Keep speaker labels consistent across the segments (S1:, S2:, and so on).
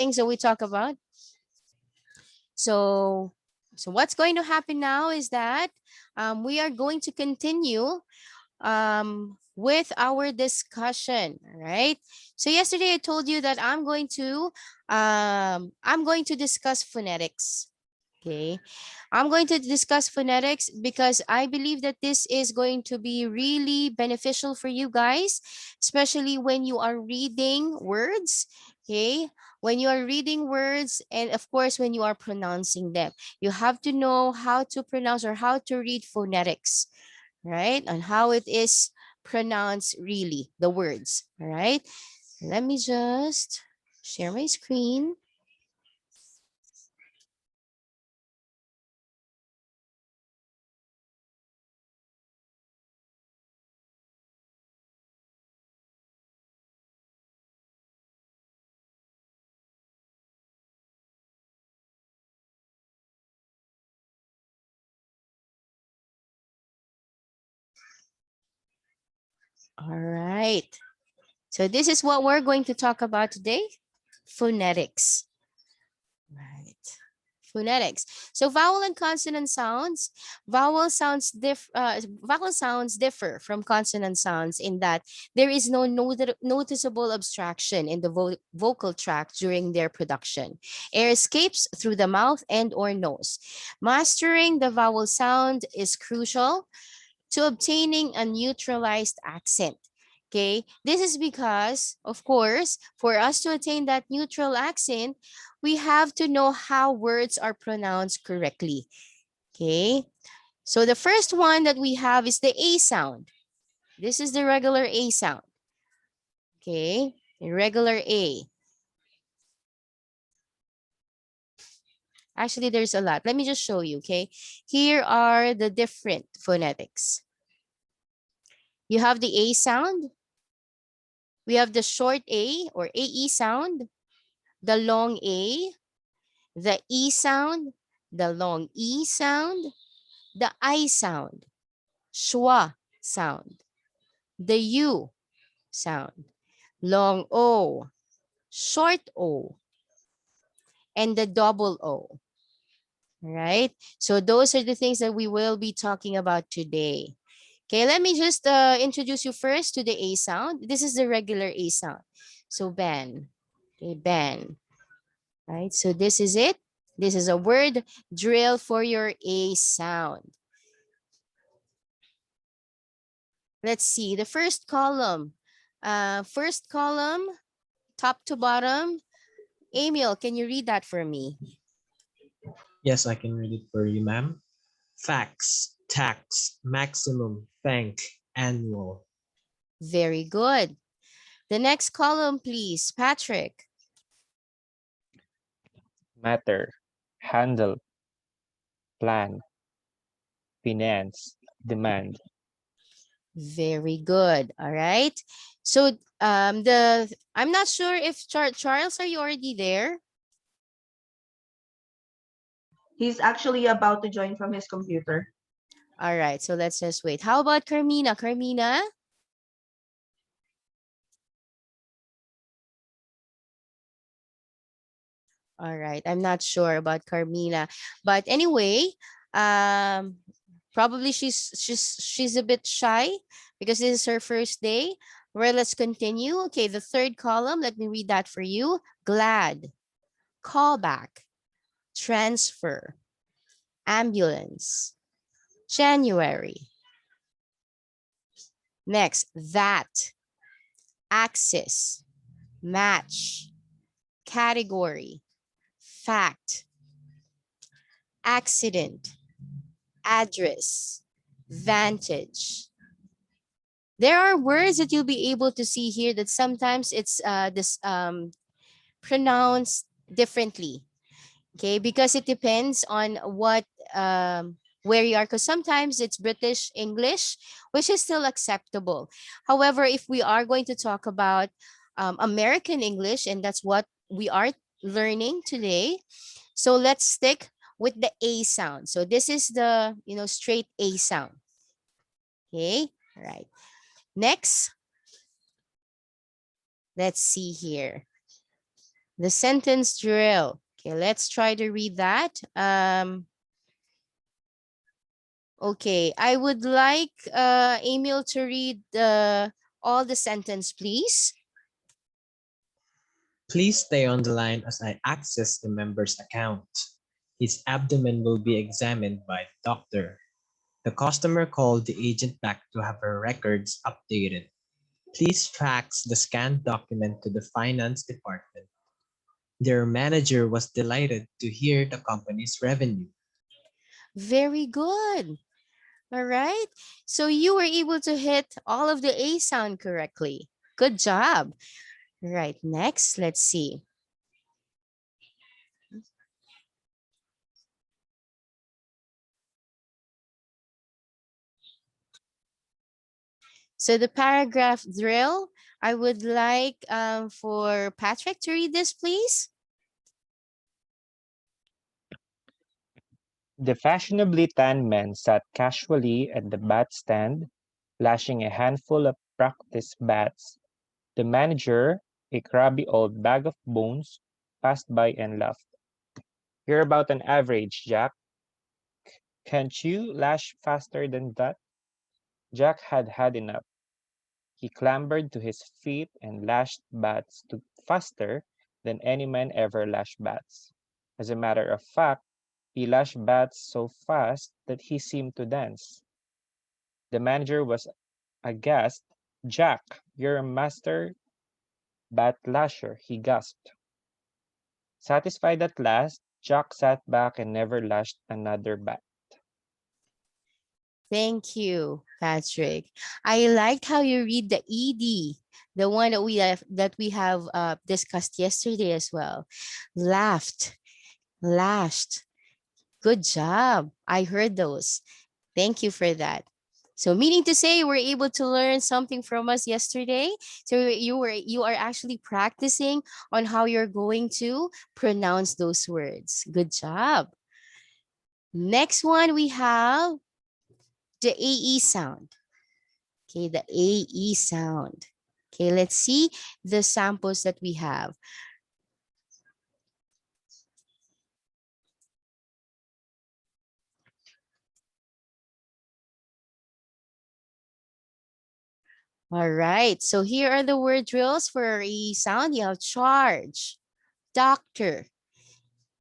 S1: things that we talk about. So what's going to happen now is that we are going to continue with our discussion. All right. So yesterday I told you that I'm going to discuss phonetics. Okay. I'm going to discuss phonetics because I believe that this is going to be really beneficial for you guys, especially when you are reading words. Okay. When you are reading words, and of course, when you are pronouncing them, you have to know how to pronounce or how to read phonetics, right? And how it is pronounced really, the words. All right. Let me just share my screen. All right. So this is what we're going to talk about today, phonetics. Right. Phonetics. So vowel and consonant sounds. Vowel sounds differ from consonant sounds in that there is no noticeable abstraction in the vocal tract during their production. Air escapes through the mouth and or nose. Mastering the vowel sound is crucial to obtaining a neutralized accent. Okay, this is because, of course, for us to attain that neutral accent, we have to know how words are pronounced correctly. Okay, so the first one that we have is the A sound. This is the regular A sound. Okay, regular A. Actually, there's a lot. Let me just show you, okay? Here are the different phonetics. You have the A sound. We have the short A or AE sound, the long A, the E sound, the long E sound, the I sound, Schwa sound, the U sound, long O, short O, and the double O. All right. So those are the things that we will be talking about today. Okay, let me just introduce you first to the A sound. This is the regular A sound. So ban. Okay, ban. Right? So this is it. This is a word drill for your A sound. Let's see the first column. First column, top to bottom. Emil, can you read that for me?
S2: Yes, I can read it for you, ma'am. Fax, tax, maximum, thank, annual.
S1: Very good. The next column, please, Patrick.
S3: Matter, handle, plan, finance, demand.
S1: Very good. All right. So I'm not sure if Charles, are you already there?
S4: He's actually about to join from his computer.
S1: All right. So let's just wait. How about Carmina? Carmina? All right. I'm not sure about Carmina, but anyway, um, probably she's a bit shy because this is her first day. Well, let's continue. Okay, the third column. Let me read that for you. Glad, callback, transfer, ambulance, January. Next, that, axis, match, category, fact, accident, address, vantage. There are words that you'll be able to see here that sometimes it's this pronounced differently. Okay, because it depends on what where you are. Because sometimes it's British English, which is still acceptable. However, if we are going to talk about American English, and that's what we are learning today, so let's stick with the A sound. So this is the straight A sound. Okay, all right. Next, let's see here. The sentence drill. Okay, let's try to read that. Okay, I would like Emil to read all the sentence, please.
S2: Please stay on the line as I access the member's account. His abdomen will be examined by the doctor. The customer called the agent back to have her records updated. Please fax the scanned document to the finance department. Their manager was delighted to hear the company's revenue.
S1: Very good. All right. So you were able to hit all of the A sound correctly. Good job. Right. Next, let's see. So the paragraph drill, I would like for Patrick to read this, please.
S3: The fashionably tanned man sat casually at the bat stand, lashing a handful of practice bats. The manager, a crabby old bag of bones, passed by and laughed. You're about an average, Jack. Can't you lash faster than that? Jack had had enough. He clambered to his feet and lashed bats faster than any man ever lashed bats. As a matter of fact, he lashed bats so fast that he seemed to dance. The manager was aghast. Jack, you're a master bat lasher, he gasped. Satisfied at last, Jack sat back and never lashed another bat.
S1: Thank you, Patrick. I liked how you read the ED, the one that we have discussed yesterday as well. Laughed, lashed. Good job. I heard those. Thank you for that. So meaning to say we're able to learn something from us yesterday. So you are actually practicing on how you're going to pronounce those words. Good job. Next one we have the AE sound. Okay, the AE sound. Okay, let's see the samples that we have. All right, so here are the word drills for our AE sound. You have charge, doctor,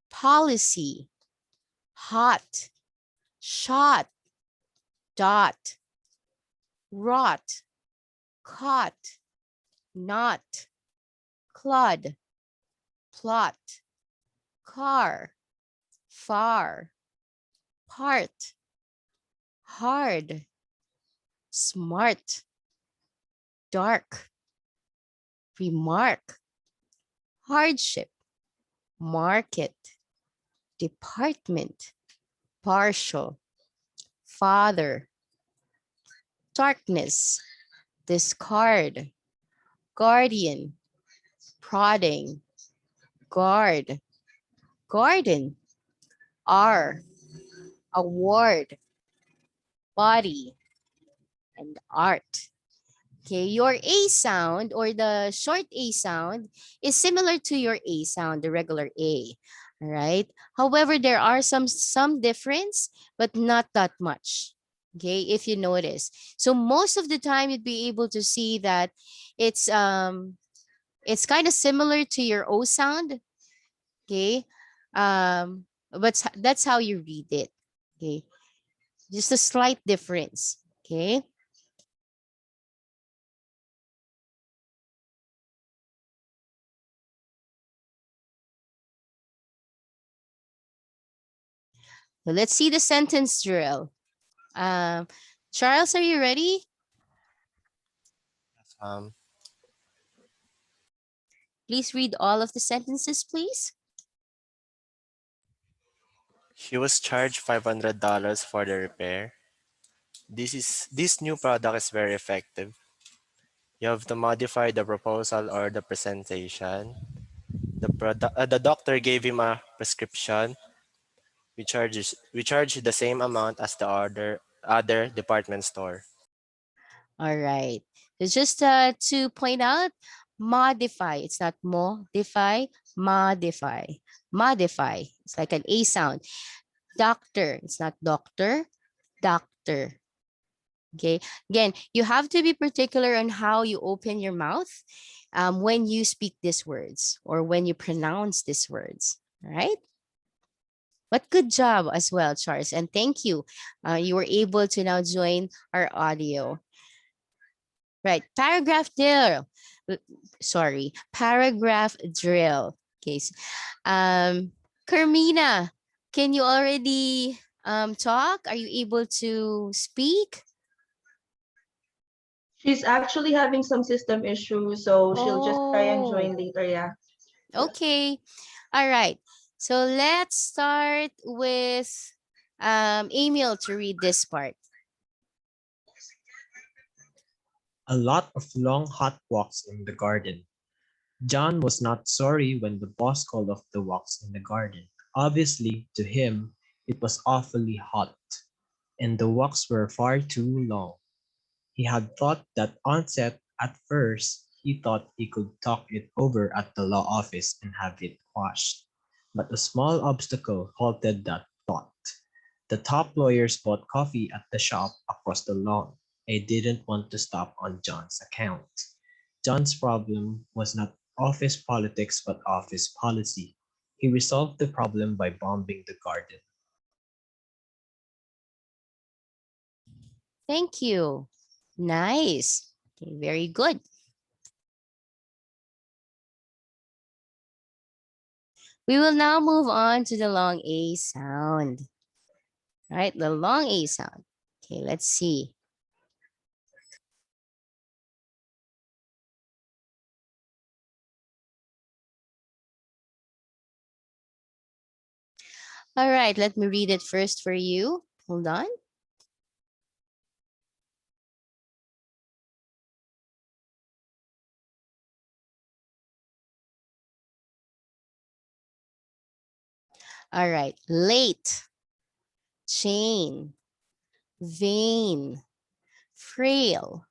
S1: policy, hot, shot, dot, rot, caught, not, clod, plot, car, far, part, hard, smart, dark, remark, hardship, market, department, partial, father, darkness, discard, guardian, prodding, guard, garden, R, award, body, and art. Okay, your A sound or the short A sound is similar to your A sound, the regular A. All right. However, there are some difference, but not that much. Okay, if you notice. So most of the time you'd be able to see that it's kind of similar to your O sound. Okay. But that's how you read it. Okay. Just a slight difference. Okay. So let's see the sentence drill. Um, Charles, are you ready?
S5: Um,
S1: Please read all of the sentences, please.
S5: he was charged $500 for the repair. This new product is very effective. You have to modify the proposal or the presentation. The doctor gave him a prescription. We charge the same amount as the other department store.
S1: All right. So just to point out, Modify. It's not modify, modify. Modify. It's like an A sound. Doctor. It's not doctor, doctor. Okay. Again, you have to be particular on how you open your mouth when you speak these words or when you pronounce these words. All right. But good job as well, Charles. And thank you. You were able to now join our audio. Right. Paragraph drill. Sorry. Paragraph drill. Okay. Carmina, can you already talk? Are you able to speak?
S4: She's actually having some system issues, so she'll just try and
S1: Oh,
S4: join later. Yeah.
S1: okay. All right. So let's start with Emil to read this part.
S2: A lot of long hot walks in the garden. John was not sorry when the boss called off the walks in the garden. Obviously, to him, it was awfully hot, and the walks were far too long. He had thought that onset at first he thought he could talk it over at the law office and have it quashed. But a small obstacle halted that thought. The top lawyers bought coffee at the shop across the lawn. They didn't want to stop on John's account. John's problem was not office politics but office policy. He resolved the problem by bombing the garden.
S1: Thank you. Nice. Okay, very good. We will now move on to the long A sound. All right, the long A sound. Okay, let's see. All right, let me read it first for you. Hold on. All right, late, chain, vain, frail,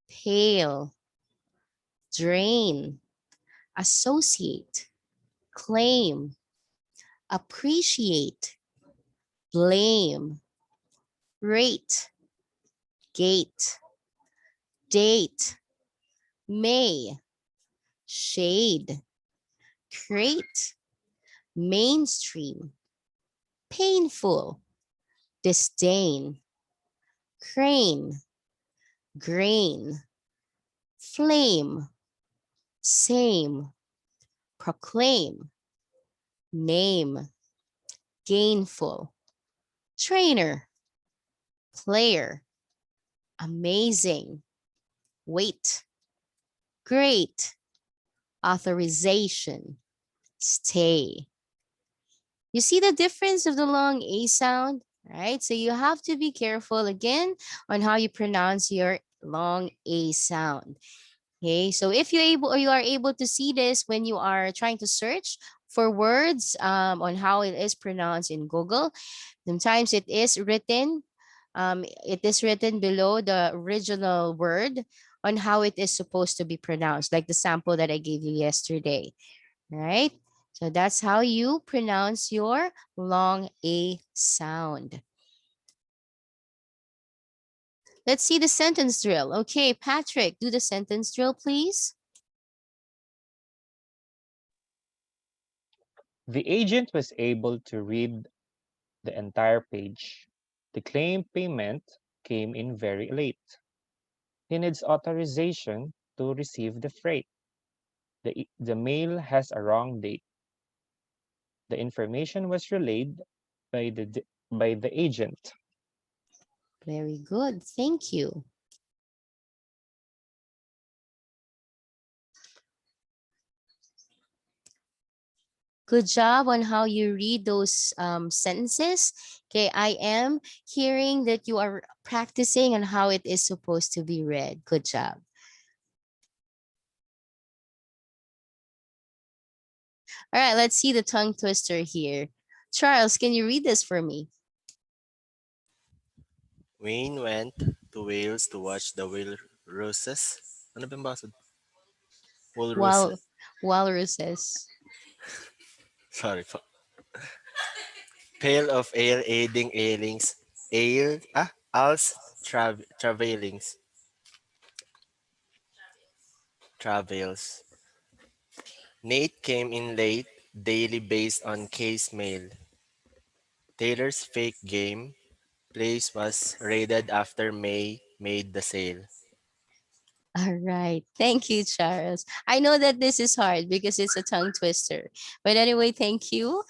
S1: pale, drain, associate, claim, appreciate, blame, rate, gate, date, may, shade, crate, mainstream, painful, disdain, crane, grain, flame, same, proclaim, name, gainful, trainer, player, amazing, wait, great, authorization, stay. You see the difference of the long A sound, right? So you have to be careful again on how you pronounce your long A sound. Okay, so if you are able to see this when you are trying to search for words on how it is pronounced in Google, sometimes it is written below the original word on how it is supposed to be pronounced, like the sample that I gave you yesterday, right? So that's how you pronounce your long A sound. Let's see the sentence drill. Okay, Patrick, do the sentence drill, please.
S3: The agent was able to read the entire page. The claim payment came in very late. He needs authorization to receive the freight. The mail has a wrong date. The information was relayed by the agent.
S1: Very good. Thank you. Good job on how you read those sentences. Okay, I am hearing that you are practicing on how it is supposed to be read. Good job. All right, let's see the tongue twister here. Charles, can you read this for me?
S5: Wayne went to Wales to watch the walruses. Ano ba yung basod? Walrus.
S1: Wal walruses.
S5: Sorry po. Pail of ale aiding ailings. Ale, als travailings. Travails. Nate came in late, daily based on case mail. Taylor's fake game place was raided after May made the sale.
S1: All right. Thank you, Charles. I know that this is hard because it's a tongue twister. But anyway, thank you.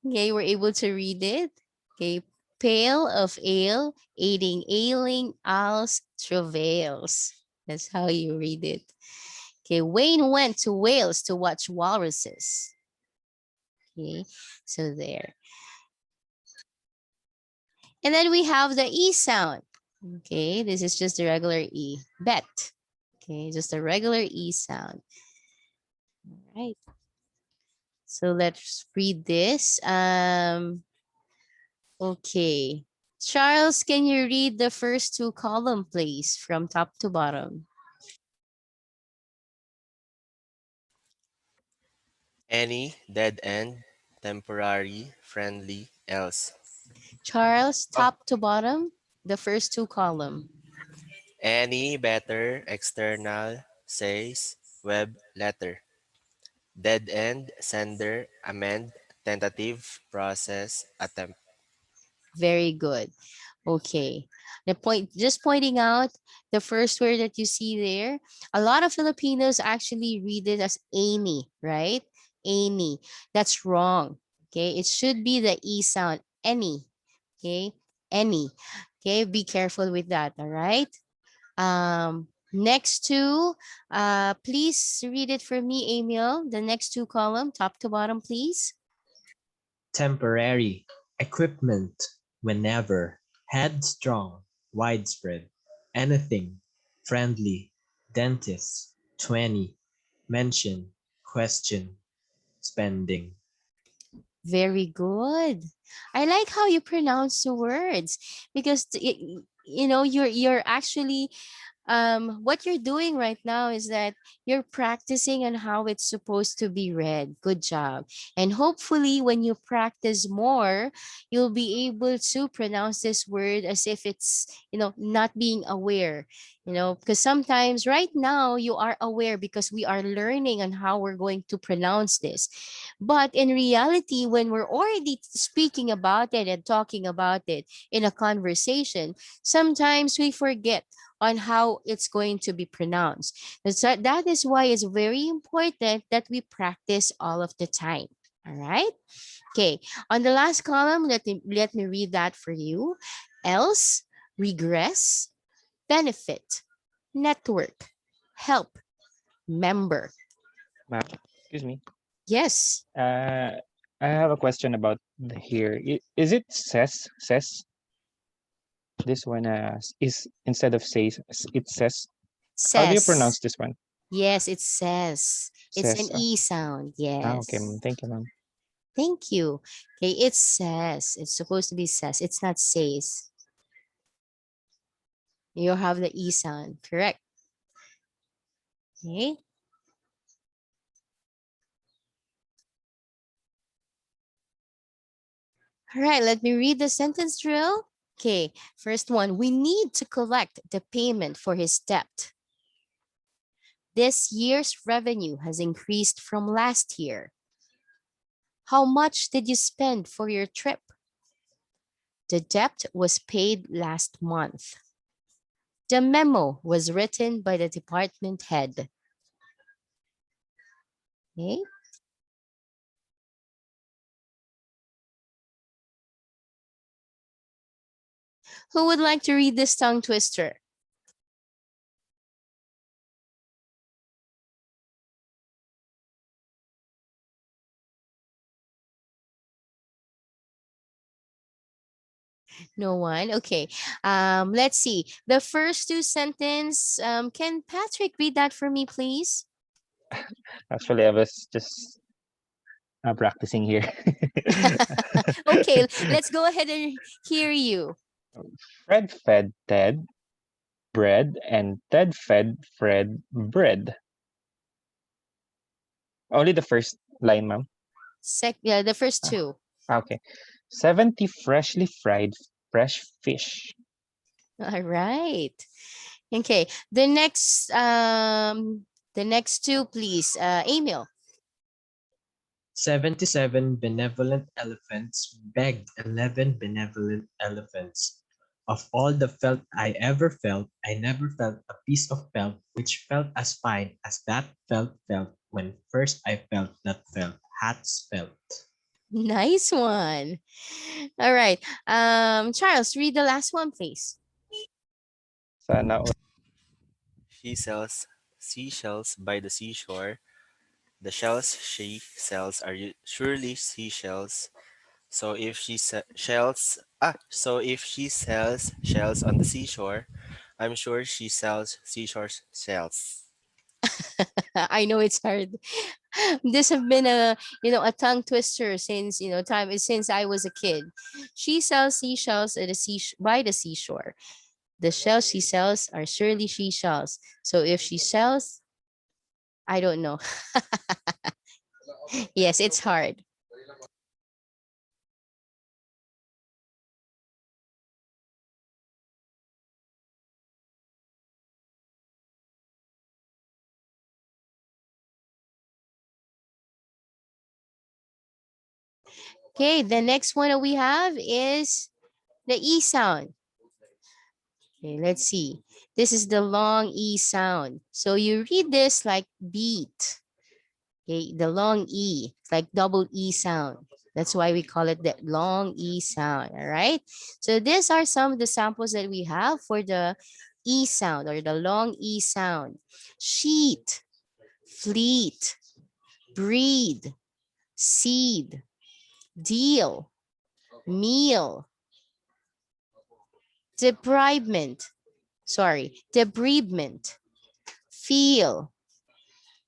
S1: Okay, we're able to read it. Okay. Pail of ale, aiding ailing, als travails. That's how you read it. Okay. Wayne went to Wales to watch walruses. Okay. So there. And then we have the E sound. Okay. This is just the regular E. Bet. Okay. Just a regular E sound. All right. So let's read this. Okay. Charles, can you read the first two column, please, from top to bottom?
S5: Any, dead end, temporary, friendly, else.
S1: Charles,
S2: Oh,
S1: top to bottom, the first two column.
S5: Any, better, external, says, web, letter. Dead end, sender, amend, tentative, process, attempt.
S1: Very good. Okay. The point, just pointing out the first word that you see there, a lot of Filipinos actually read it as any, right? Any. That's wrong. Okay. It should be the E sound. Any. Okay. Any. Okay. Be careful with that. All right. Next two, please read it for me, Emil. The next two column, top to bottom, please.
S2: temporary. Equipment. Whenever. Headstrong. Widespread. Anything. Friendly. Dentist. 20. Mention. Question. Spending.
S1: Very good. I like how you pronounce the words because you know you're actually what you're doing right now is that you're practicing on how it's supposed to be read. Good job. And hopefully when you practice more, you'll be able to pronounce this word as if it's, not being aware, because sometimes right now you are aware because we are learning on how we're going to pronounce this. But in reality, when we're already speaking about it and talking about it in a conversation, sometimes we forget on how it's going to be pronounced. So that is why it's very important that we practice all of the time. All right. Okay. On the last column, let me read that for you. Else, regress, benefit, network, help, member.
S3: Ma'am, excuse me.
S1: Yes.
S3: I have a question about here. Is it says? This one is instead of says, it says. How do you
S1: Says.
S3: pronounce this one?
S1: Yes, it says. It's an
S3: Says.
S1: E sound.
S3: Okay,
S1: Yes.
S3: ma'am. Thank you, ma'am.
S1: Thank you. Okay, it says. It's supposed to be says. It's not says. You have the E sound, correct? Okay. All right, let me read the sentence drill. Okay, first one. We need to collect the payment for his debt. This year's revenue has increased from last year. How much did you spend for your trip? The debt was paid last month. The memo was written by the department head. Okay. Who would like to read this tongue twister? No one. Okay. Let's see. The first two sentence. Can Patrick read that for me, please?
S3: Actually, I was just practicing here.
S1: Okay, let's go ahead and hear you.
S3: Fred fed Ted bread, and Ted fed Fred bread. Only the first line, ma'am.
S1: Yeah, the first two.
S3: Okay. 70 freshly fried fresh fish.
S1: All right. Okay. The next two, please. Emil.
S2: 77 benevolent elephants begged 11 benevolent elephants. Of all the felt I ever felt, I never felt a piece of felt which felt as fine as that felt when first I felt that felt hats felt.
S1: Nice one. All right. Charles, read the last one, please.
S3: Sana all.
S5: She sells seashells by the seashore. The shells she sells are surely seashells. So if she sells shells on the seashore, I'm sure she sells seashore shells.
S1: I know it's hard. This have been a tongue twister since time since I was a kid. She sells seashells at the by the seashore. The shells she sells are surely seashells. So if she sells, I don't know. Yes, it's hard. Okay, the next one that we have is the E sound. Okay, let's see. This is the long E sound. So you read this like beat. Okay, the long E, it's like double E sound. That's why we call it the long E sound. All right. So these are some of the samples that we have for the E sound or the long E sound. Sheet, fleet, breed, seed, deal, meal, deprivement, debridement, feel,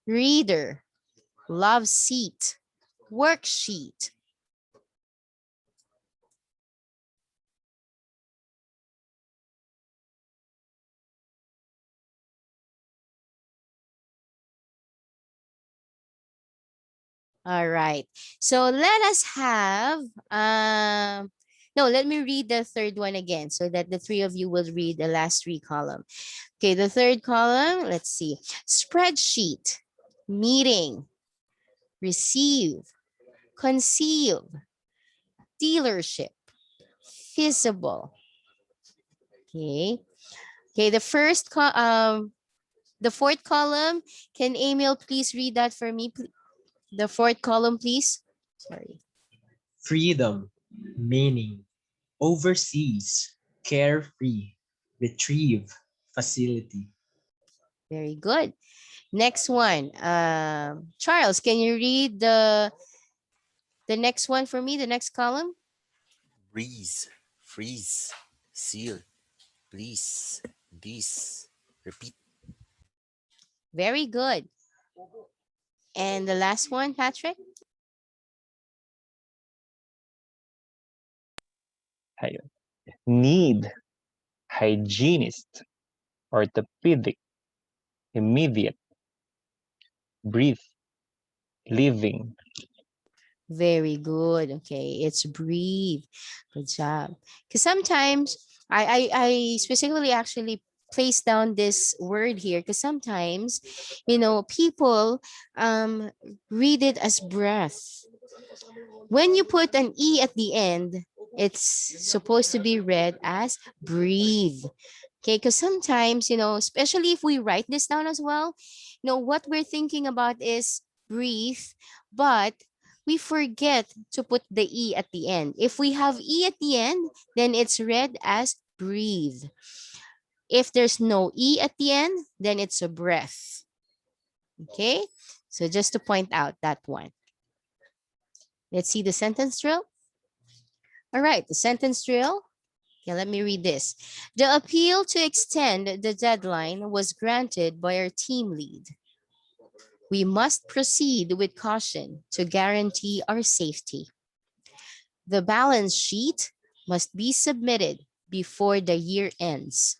S1: reader, love seat, worksheet. All right. So let us have no, let me read the third one again so that the three of you will read the last three column. Okay, the third column, let's see. Spreadsheet, meeting, receive, conceive, dealership, feasible. Okay. Okay, the fourth column, can Emil please read that for me? The fourth column, please. Sorry.
S2: Freedom, meaning, overseas, carefree, retrieve, facility.
S1: Very good. Next one. Charles, can you read the next one for me, the next column?
S5: Breeze, freeze, seal, please, this. Repeat.
S1: Very good. And the last one, Patrick?
S3: Ayun. Need, hygienist, orthopedic, immediate, breathe, living.
S1: Very good. Okay, it's breathe. Good job. Because sometimes I specifically actually place down this word here because sometimes, people read it as breath. When you put an E at the end, it's supposed to be read as breathe. Okay, because sometimes, especially if we write this down as well, what we're thinking about is breathe, but we forget to put the E at the end. If we have E at the end, then it's read as breathe. If there's no E at the end, then it's a breath. Okay, so just to point out that one. Let's see the sentence drill. All right, the sentence drill. Okay, let me read this. The appeal to extend the deadline was granted by our team lead. We must proceed with caution to guarantee our safety. The balance sheet must be submitted before the year ends.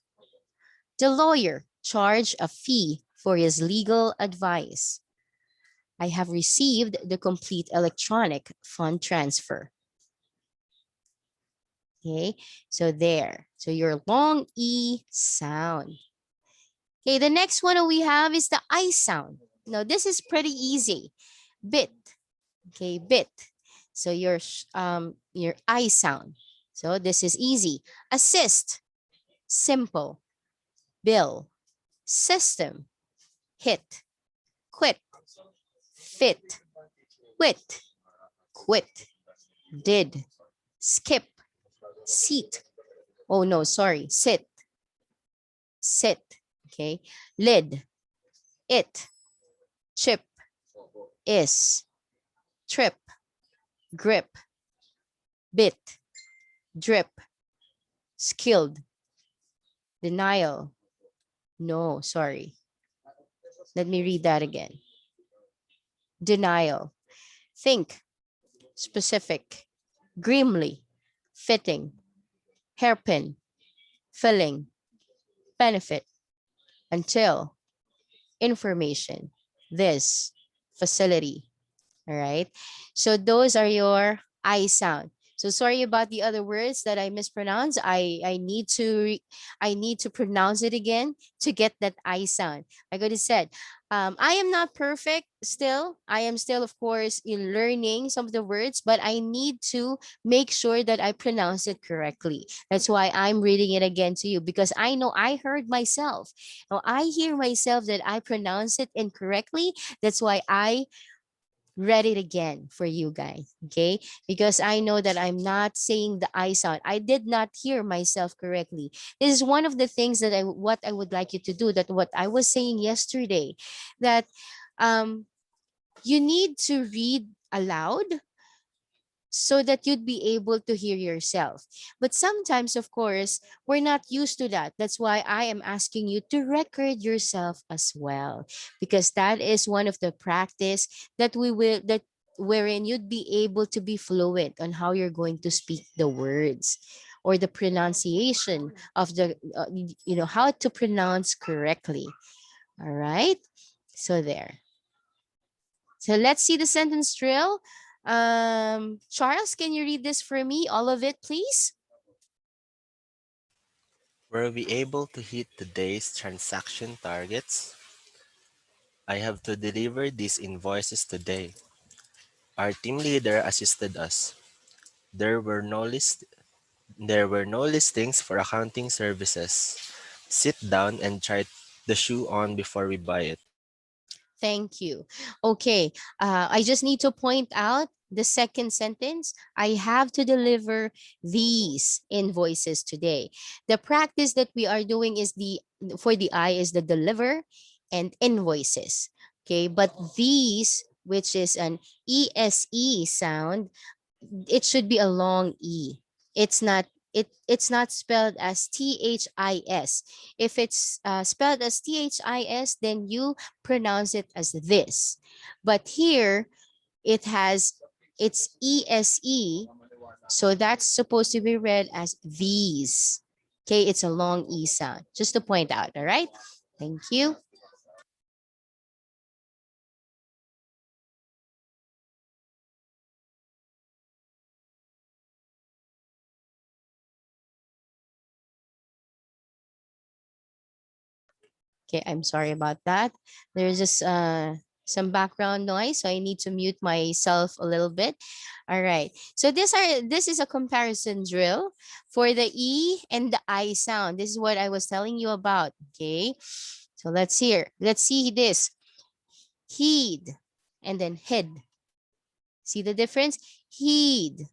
S1: The lawyer charged a fee for his legal advice. I have received the complete electronic fund transfer. Okay, so there. So your long E sound. Okay, the next one we have is the I sound. Now this is pretty easy. Bit. Okay, bit. So your I sound. So this is easy. Assist. Simple. Bill. System. Hit. Quit. Fit. Quit. Quit. Did. Skip. Seat. Oh no, sorry. Sit. Sit. Okay. Lid. It. Chip. Is. Trip. Grip. Bit. Drip. Skilled. Denial. No, sorry. Let me read that again. Denial. Think. Specific. Grimly. Fitting. Hairpin. Filling. Benefit. Until. Information. This. Facility. All right. So those are your I sound. So sorry about the other words that I mispronounced. I need to pronounce it again to get that I sound. Like I said, I am not perfect still. I am still, of course, in learning some of the words, but I need to make sure that I pronounce it correctly. That's why I'm reading it again to you, because I know I heard myself. Now I hear myself that I pronounce it incorrectly. That's why I read it again for you guys, okay? Because I know that I'm not saying the I sound. I did not hear myself correctly. This is one of the things that what I would like you to do, that what I was saying yesterday, that um you need to read aloud so that you'd be able to hear yourself. But sometimes, of course, we're not used to that. That's why I am asking you to record yourself as well, because that is one of the practice that wherein you'd be able to be fluent on how you're going to speak the words or the pronunciation of the how to pronounce correctly. All right, so there. So let's see the sentence drill. Charles, can you read this for me? All of it, please.
S5: Were we able to hit today's transaction targets? I have to deliver these invoices today. Our team leader assisted us. There were no list there were no listings for accounting services. Sit down and try the shoe on before we buy it.
S1: Thank you. Okay, I just need to point out the second sentence. I have to deliver these invoices today. The practice that we are doing is for the I is the deliver and invoices. Okay, but these, which is an ESE sound, it should be a long E. It's not spelled as THIS. If it's spelled as THIS, then you pronounce it as this. But here it has it's ESE, so that's supposed to be read as these. Okay, it's a long E sound. Just to point out, all right? Thank you. Okay, I'm sorry about that. There's just some background noise, so I need to mute myself a little bit. All right. So this is a comparison drill for the E and the I sound. This is what I was telling you about. Okay. So let's see this. Heed and then head. See the difference? Heed,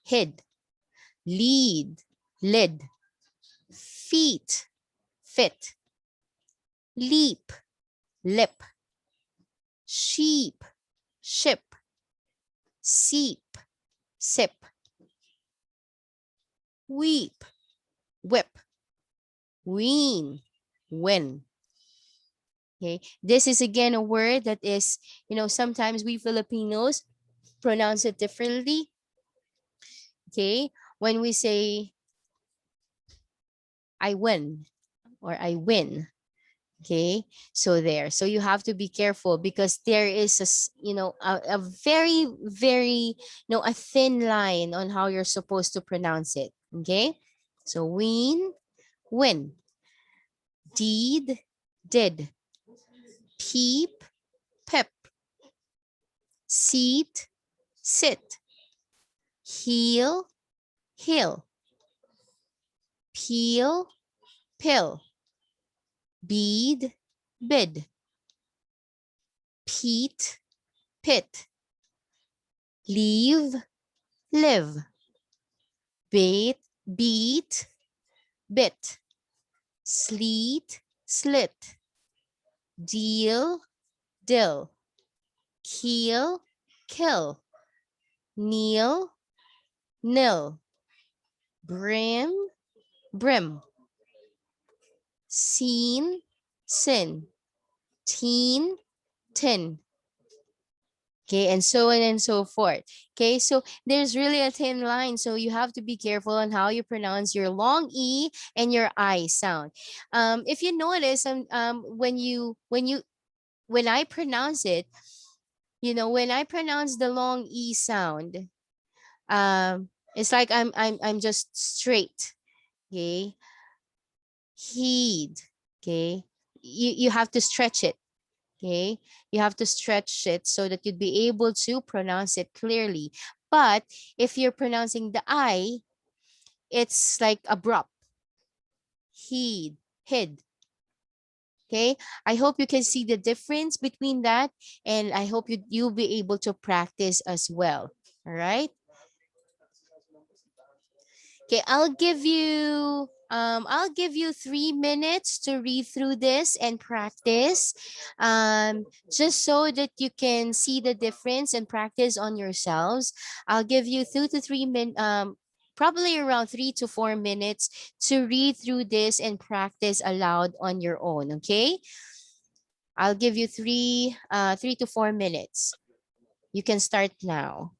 S1: head, lead, lid, feet, fit, leap, lip, sheep, ship, seep, sip, weep, whip, wean, win. Okay, this is again a word that is, sometimes we Filipinos pronounce it differently. Okay, when we say I win or I win. Okay, so there. So you have to be careful because there is a very, very, a thin line on how you're supposed to pronounce it. Okay, so win, win, deed, did, peep, pep, seat, sit, heel, hill, peel, pill, bead, bid, peat, pit, leave, live, bait, beat, bit, sleet, slit, deal, dill, keel, kill, kneel, nil, brim, brim, seen, sin, teen, tin. Okay, and so on and so forth. Okay, so there's really a thin line, so you have to be careful on how you pronounce your long E and your I sound. If you notice, when I pronounce it, when I pronounce the long E sound, it's like I'm just straight. Okay, heed. Okay, you have to stretch it. Okay, you have to stretch it so that you'd be able to pronounce it clearly. But if you're pronouncing the I, it's like abrupt. Heed, hid. Okay, I hope you can see the difference between that, and I hope you'll be able to practice as well. All right. Okay, I'll give you 3 minutes to read through this and practice, just so that you can see the difference and practice on yourselves. I'll give you 2 to 3 minutes, probably around 3 to 4 minutes to read through this and practice aloud on your own. Okay, I'll give you 3 to 4 minutes. You can start now.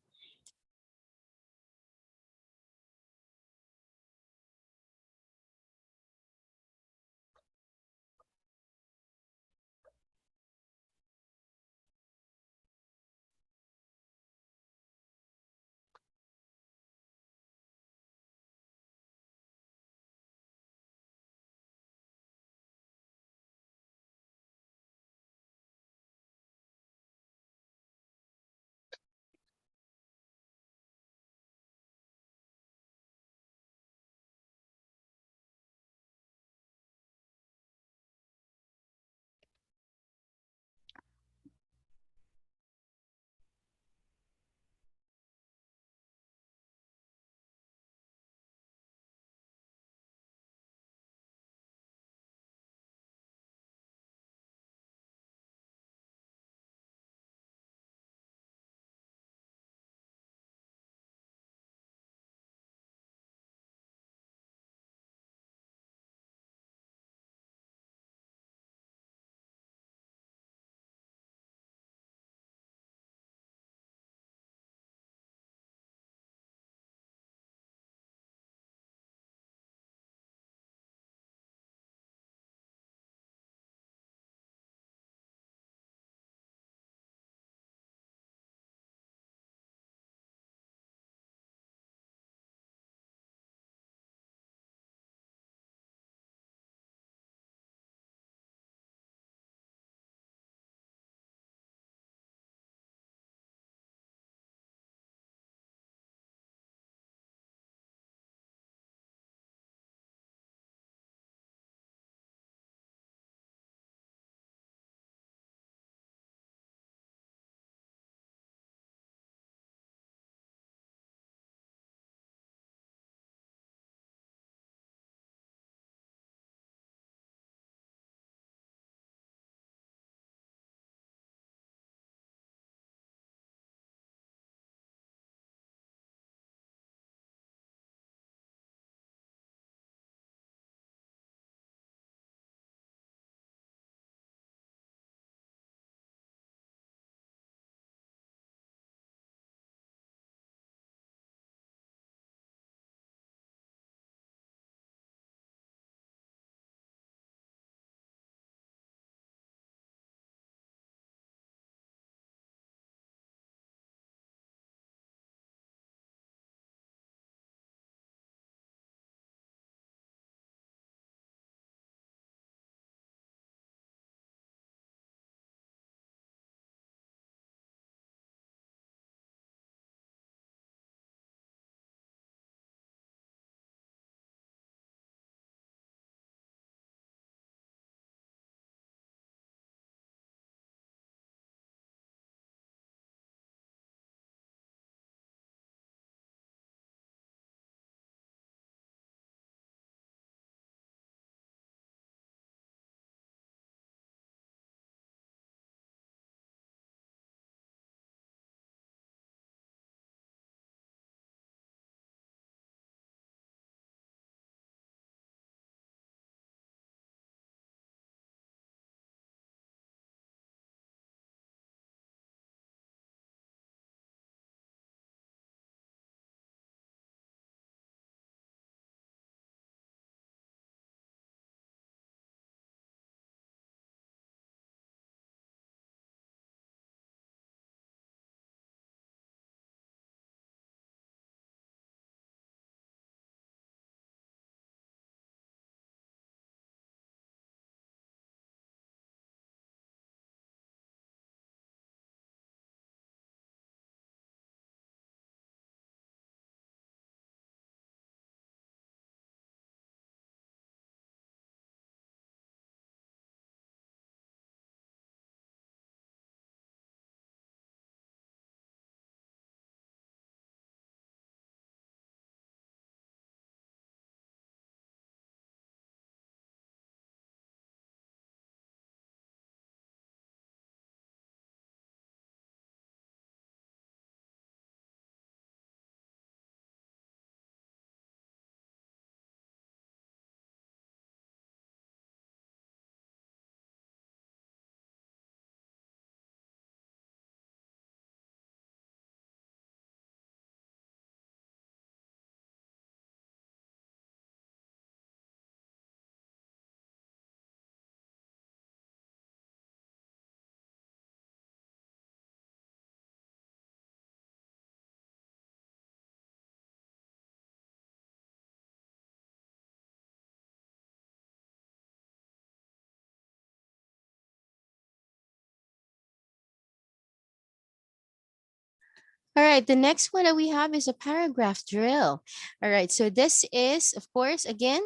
S1: All right, the next one that we have is a paragraph drill. All right, so this is, of course, again,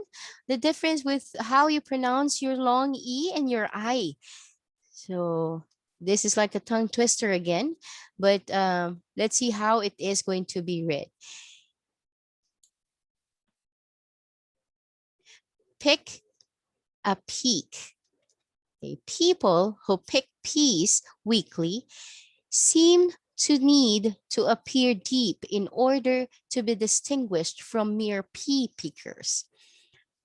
S1: the difference with how you pronounce your long E and your I. So this is like a tongue twister again, but let's see how it is going to be read. Pick a peak. Okay, people who pick peas weekly seem to need to appear deep in order to be distinguished from mere pea pickers.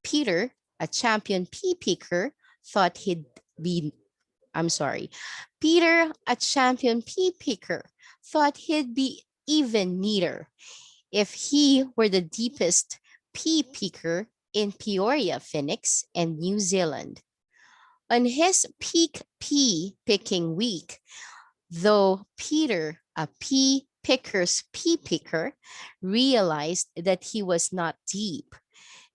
S1: Peter, a champion pea picker, thought he'd be, I'm sorry, Peter, a champion pea picker, thought he'd be even neater if he were the deepest pea picker in Peoria, Phoenix, and New Zealand. On his peak pea picking week, though Peter, a pea picker's pea picker, realized that he was not deep.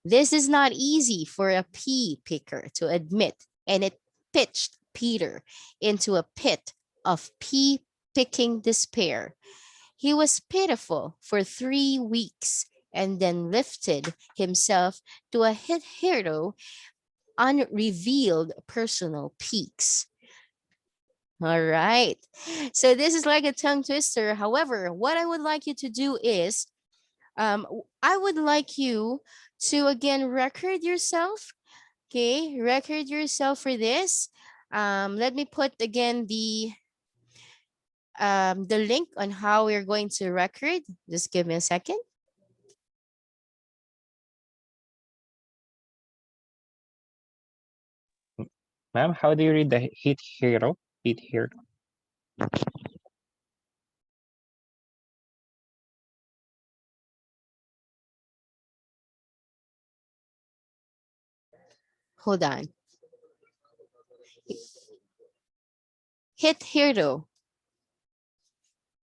S1: This is not easy for a pea picker to admit, and it pitched Peter into a pit of pea picking despair. He was pitiful for 3 weeks and then lifted himself to a hero unrevealed personal peaks. All right. So this is like a tongue twister. However, what I would like you to do is I would like you to again record yourself. Okay, record yourself for this. Let me put again the link on how we're going to record. Just give me a second.
S3: Ma'am, how do you read the hit hero? Hit hero.
S1: Hold on. Hit hero.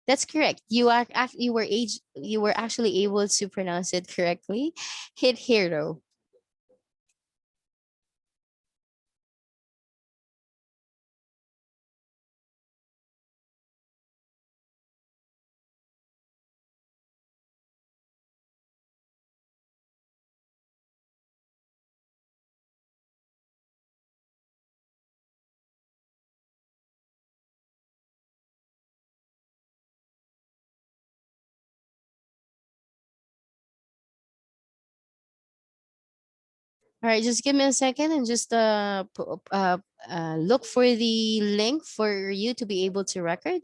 S1: That's correct. You were actually able to pronounce it correctly. Hit hero. All right, just give me a second and just look for the link for you to be able to record.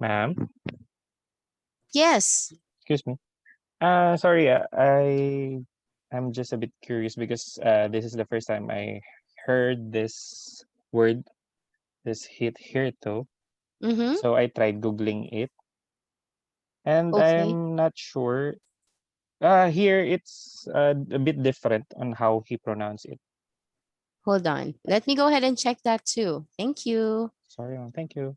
S3: Ma'am,
S1: Yes.
S3: excuse me. Sorry, I'm just a bit curious because this is the first time I heard this word, this hit hirto.
S1: Mm-hmm.
S3: So I tried googling it, and
S1: Okay.
S3: I'm not sure. Here it's a bit different on how he pronounced it.
S1: Hold on. Let me go ahead and check that too. Thank you.
S3: Sorry, ma'am. Thank you.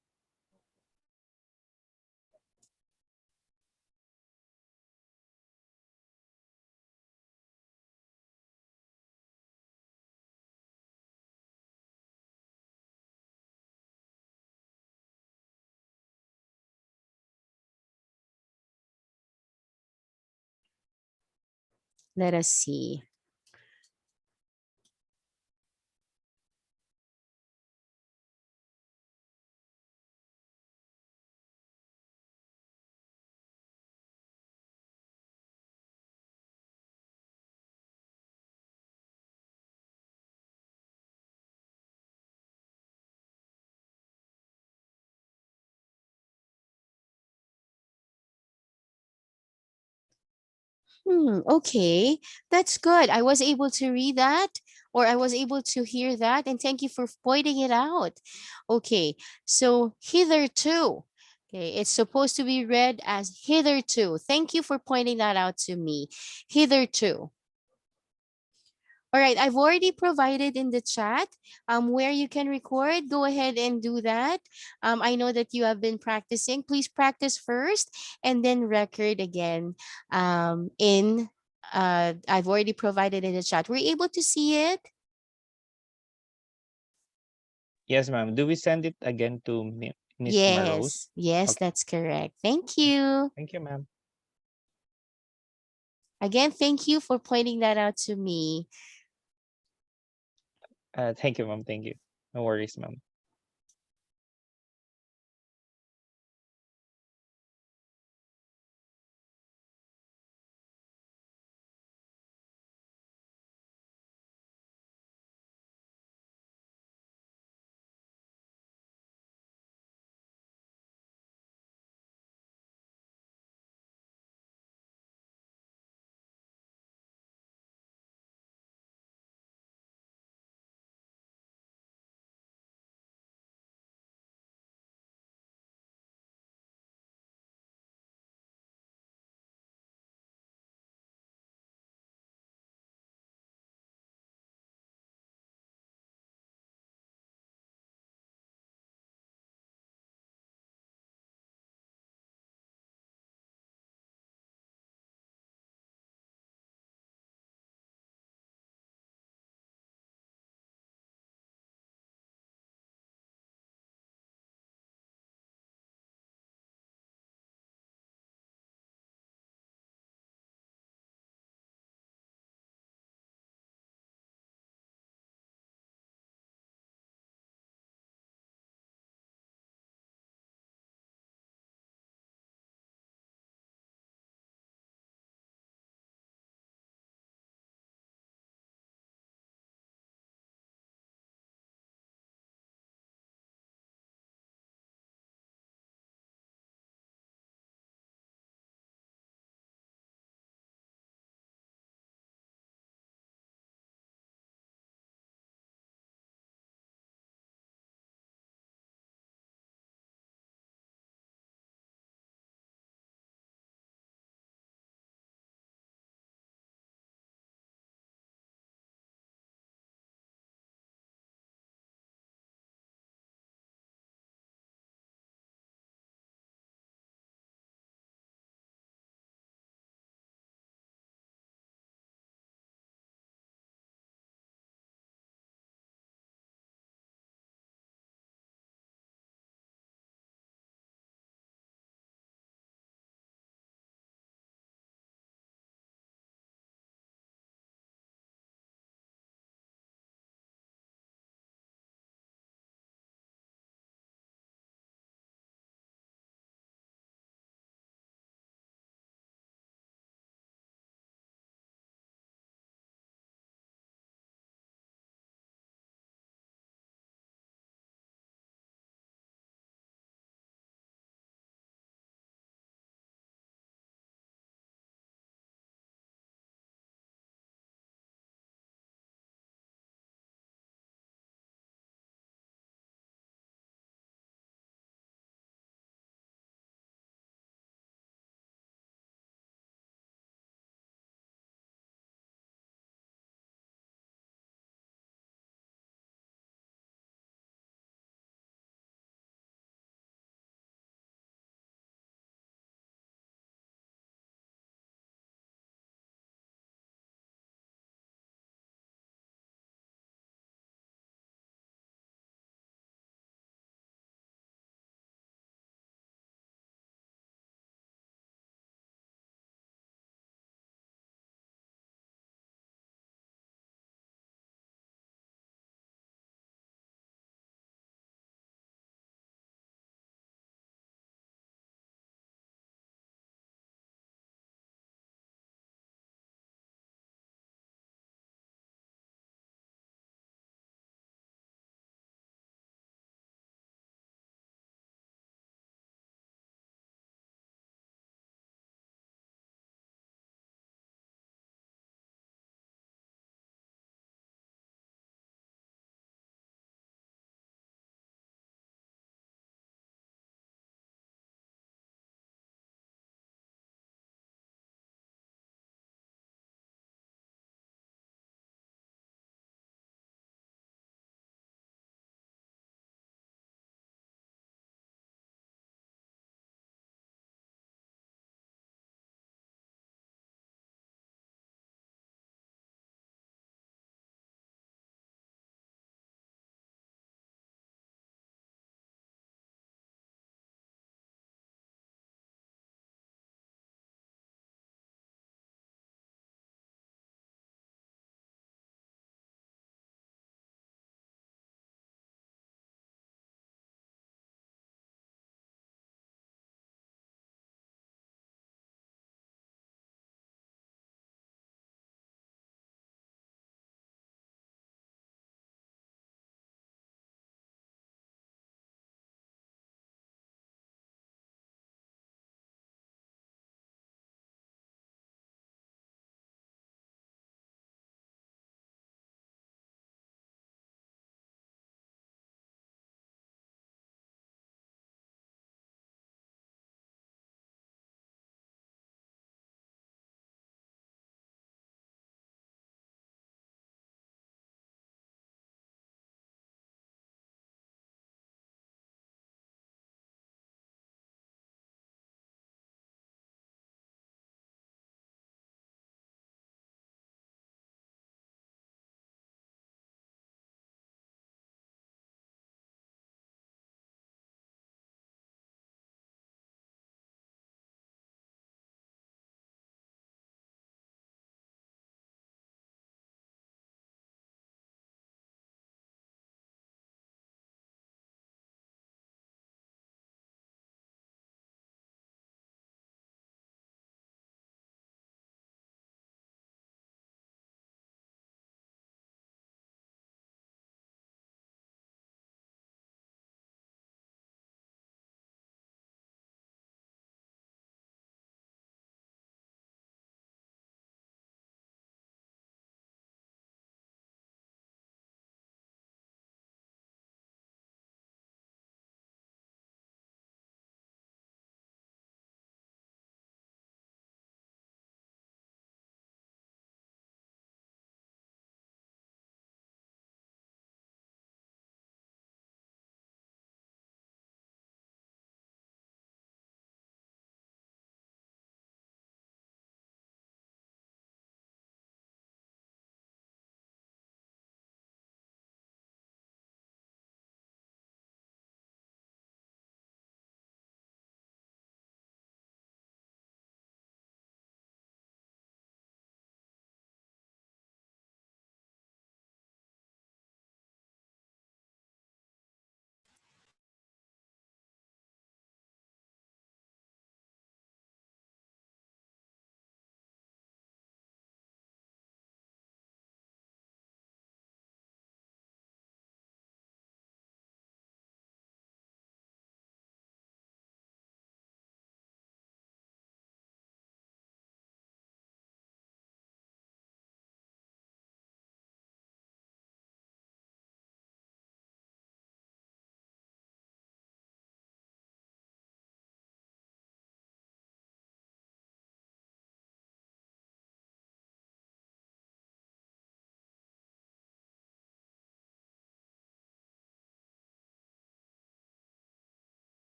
S1: Let us see. Okay, that's good. I was able to read that, or I was able to hear that, and thank you for pointing it out. Okay, so hitherto. Okay, it's supposed to be read as hitherto. Thank you for pointing that out to me. Hitherto. All right, I've already provided in the chat where you can record. Go ahead and do that. I know that you have been practicing. Please practice first and then record again. I've already provided in the chat. Were you able to see it?
S3: Yes, ma'am. Do we send it again to Miss Marose?
S1: Yes,
S3: Okay.
S1: that's correct. Thank you.
S3: Thank you, ma'am.
S1: Again, thank you for pointing that out to me.
S3: Thank you, ma'am. Thank you. No worries, ma'am.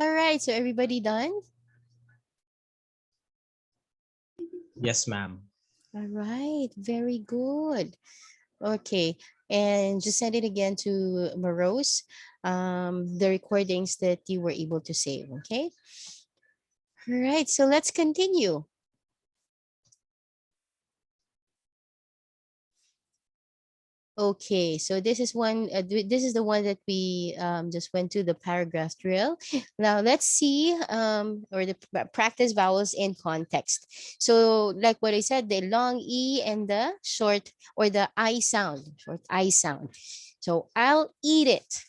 S1: All right, so everybody done?
S2: Yes, ma'am.
S1: All right, very good. Okay, and just send it again to Morose, the recordings that you were able to save, okay? All right, so let's continue. Okay, so this is one. This is the one that we just went to the paragraph drill. Now let's see or the practice vowels in context. So like what I said, the long e and the short or the I sound, short I sound. So I'll eat it.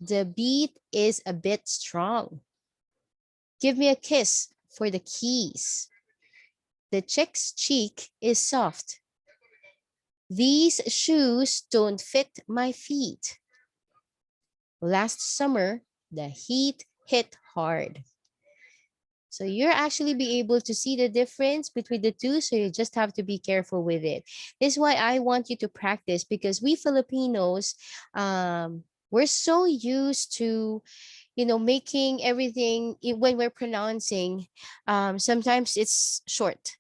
S1: The beat is a bit strong. Give me a kiss for the keys. The chick's cheek is soft. These shoes don't fit my feet. Last summer, the heat hit hard. So you're actually be able to see the difference between the two. So you just have to be careful with it. This is why I want you to practice because we Filipinos, we're so used to, making everything when we're pronouncing. Sometimes it's short.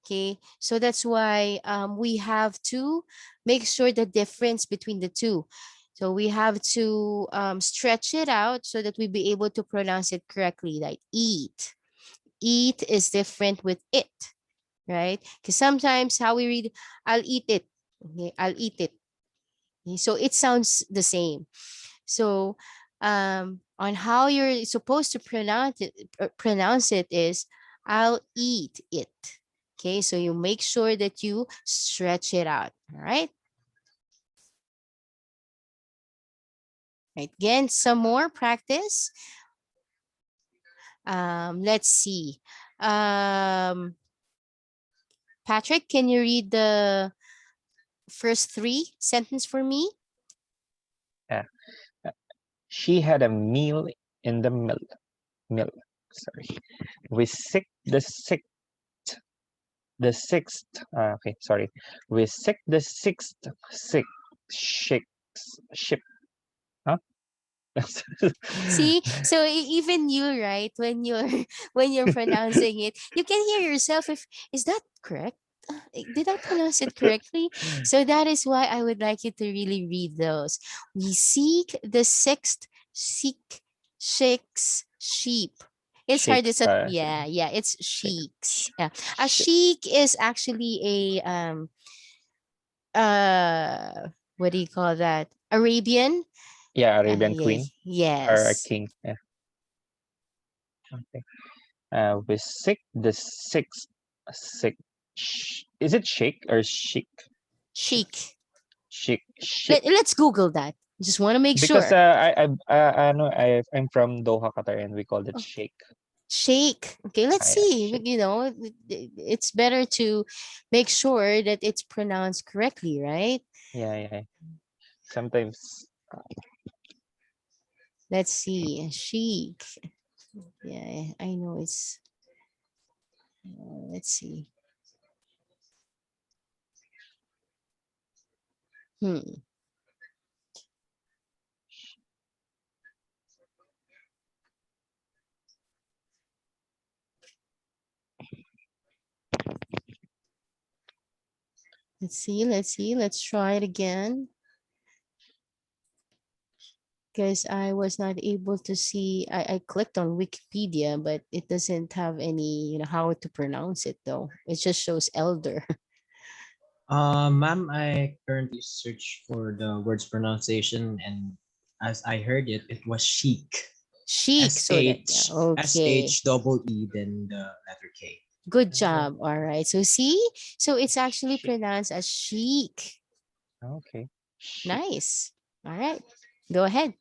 S1: Okay, so that's why we have to make sure the difference between the two. So we have to stretch it out so that we be able to pronounce it correctly, like eat. Eat is different with it, right? Because sometimes how we read, I'll eat it. Okay, I'll eat it. Okay, so it sounds the same. So on how you're supposed to pronounce it is I'll eat it. Okay, so you make sure that you stretch it out. All right. Right. Again, some more practice. Let's see. Patrick, can you read the first three sentence for me?
S3: Yeah. She had a meal in the mill. Sorry. We sick the sixth. Okay, sorry. We sick the sixth sick ship. Huh?
S1: See, so even you, right? When you're when you're pronouncing it, you can hear yourself. If is that correct? Did I pronounce it correctly? So that is why I would like you to really read those. We seek the sixth, seek, shakes, sheep. It's hard.
S3: Shakes.
S1: It's a yeah. It's
S3: Shakes.
S1: sheiks. Yeah, a
S3: Shake.
S1: sheik is actually a uh what do you call that? Arabian.
S3: Yeah, Arabian
S1: Yeah.
S3: Queen or a
S1: Yes.
S3: king. Yeah. Okay. We sick the sixth sick. Is it shake or chic?
S1: Chic.
S3: Chic.
S1: Let's Google that. Just want to make
S3: Because
S1: sure.
S3: I know I'm from Doha, Qatar, and we call it
S1: Oh,
S3: shake.
S1: shake. Okay, let's
S3: Yeah,
S1: see.
S3: shake.
S1: It's better to make sure that it's pronounced correctly, right?
S3: Yeah. Sometimes
S1: Let's see. Chic. Yeah, I know it's. Let's see. Hmm. Let's see. Let's see. Let's try it again. Because I was not able to see. I clicked on Wikipedia, but it doesn't have any, how to pronounce it though. It just shows elder.
S2: Ma'am, I currently search for the word's pronunciation, and as I heard it, it was chic.
S1: Chic.
S2: S
S1: So that, yeah.
S2: H S
S1: Okay.
S2: H double E then the letter K.
S1: Good job. All right. So see, so it's actually
S3: chic.
S1: pronounced as chic.
S3: Okay. Chic.
S1: Nice. All right. Go ahead.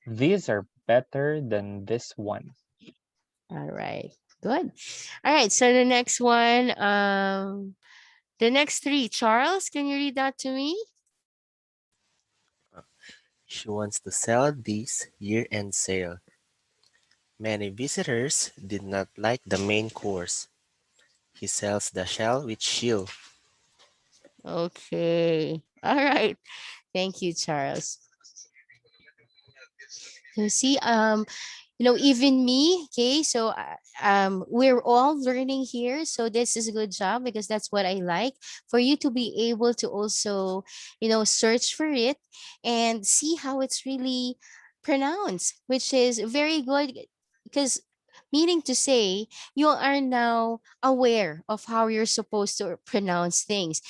S3: These are better than this one.
S1: All right. Good. All right. So the next one, the next three, Charles, can you read that to me?
S5: She wants to sell this year-end sale. Many visitors did not like the main course. He sells the shell with chill.
S1: Okay. All right. Thank you, Charles. So see, even me, okay, so we're all learning here, so this is a good job because that's what I like, for you to be able to also search for it and see how it's really pronounced, which is very good, because meaning to say you are now aware of how you're supposed to pronounce things.